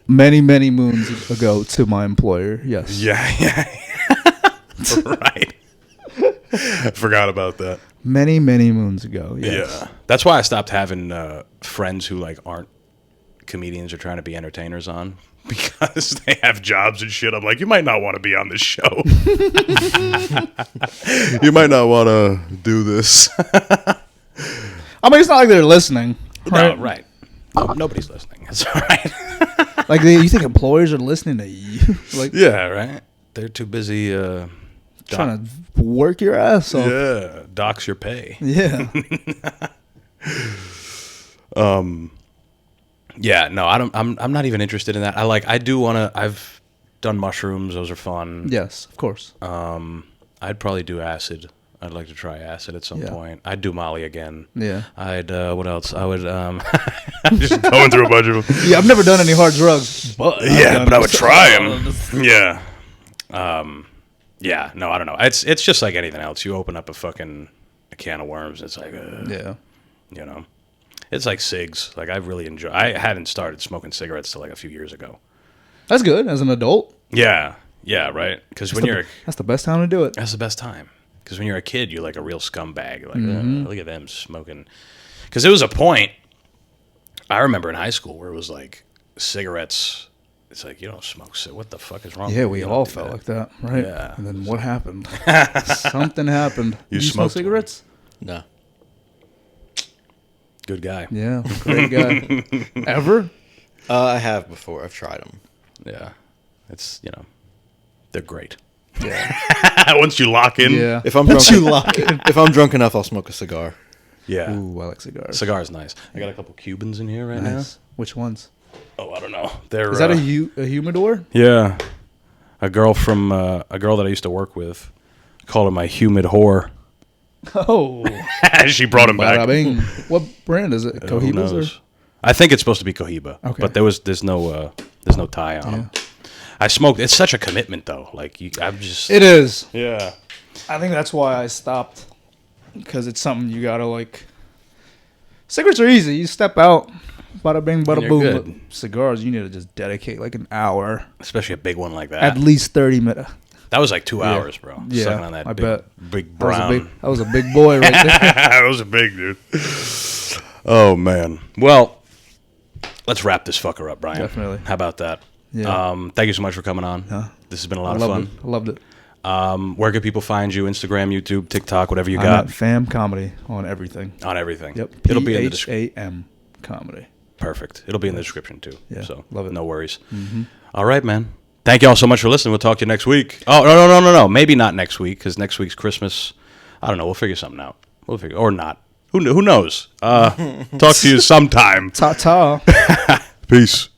many moons ago to my employer. Yes. Yeah. Right. I forgot about that. Many moons ago. Yes. Yeah. That's why I stopped having friends who aren't comedians or trying to be entertainers on, because they have jobs and shit. I'm like, you might not want to be on this show. You might not want to do this. I mean, it's not like they're listening. Right? No, right. No, nobody's listening. It's all right. Like, you think employers are listening to you? Like, Yeah, right. They're too busy trying to work your ass off. Yeah, dox your pay. Yeah. Yeah, no, I'm not even interested in that. I've done mushrooms, those are fun. Yes, of course. I'd probably do acid. I'd like to try acid at some point. I'd do Molly again. Yeah. I'd what else? I would I'm just going through a bunch of them. Yeah, I've never done any hard drugs, but But I would try them. Yeah. Yeah, no, I don't know. It's just like anything else. You open up a can of worms, it's like Yeah. It's like cigs. Like I hadn't started smoking cigarettes till a few years ago. That's good as an adult. Yeah, right. Because That's the best time to do it. that's the best time. Because when you're a kid, you're like a real scumbag. You're like, look at them smoking. Because there was a point I remember in high school where it was like cigarettes. It's like, you don't smoke. So what the fuck is wrong? Yeah, with we you? all felt like that, right? Yeah. And then what happened? Something happened. You smoke smoked cigarettes? No. Good guy. Yeah, great guy. Ever? I have before. I've tried them. Yeah, it's they're great. Yeah. Once you lock in. Yeah. If I'm drunk, if I'm drunk enough, I'll smoke a cigar. Yeah. Ooh, I like cigars. Cigar's nice. I got a couple Cubans in here right Nice. Which ones? now. Oh, I don't know. They're Is that a humidor? Yeah. A girl that I used to work with called him my humid whore. Oh. She brought him back. Bada bing. What brand is it? Who Cohibas knows? or? I think it's supposed to be Cohiba. Okay. But there's no tie on them. I smoked. It's such a commitment though. It is. Yeah. I think that's why I stopped. Because it's something you gotta like. Cigarettes are easy. You step out, bada bing, bada you're boom. good. But cigars, you need to just dedicate like an hour, Especially a big one like that. at least 30 minutes. That was like 2 hours, bro. Yeah, Sucking on that I big, bet. big brown. That was a big boy right there. That was a big dude. Oh man. Well, let's wrap this fucker up, Brian. Definitely. How about that? Yeah. Thank you so much for coming on. This has been a lot of fun. I loved it. Where can people find you? Instagram, YouTube, TikTok, whatever you I'm got. at Pham Comedy on everything. On everything. Yep. It'll be in the description. PHAM Comedy. Perfect. It'll be in the description too. Yeah, So love it. no worries. All right, man. Thank you all so much for listening. We'll talk to you next week. Oh, no. Maybe not next week, because next week's Christmas. I don't know. We'll figure something out. Or not. Who knows? Talk to you sometime. Ta-ta. Peace.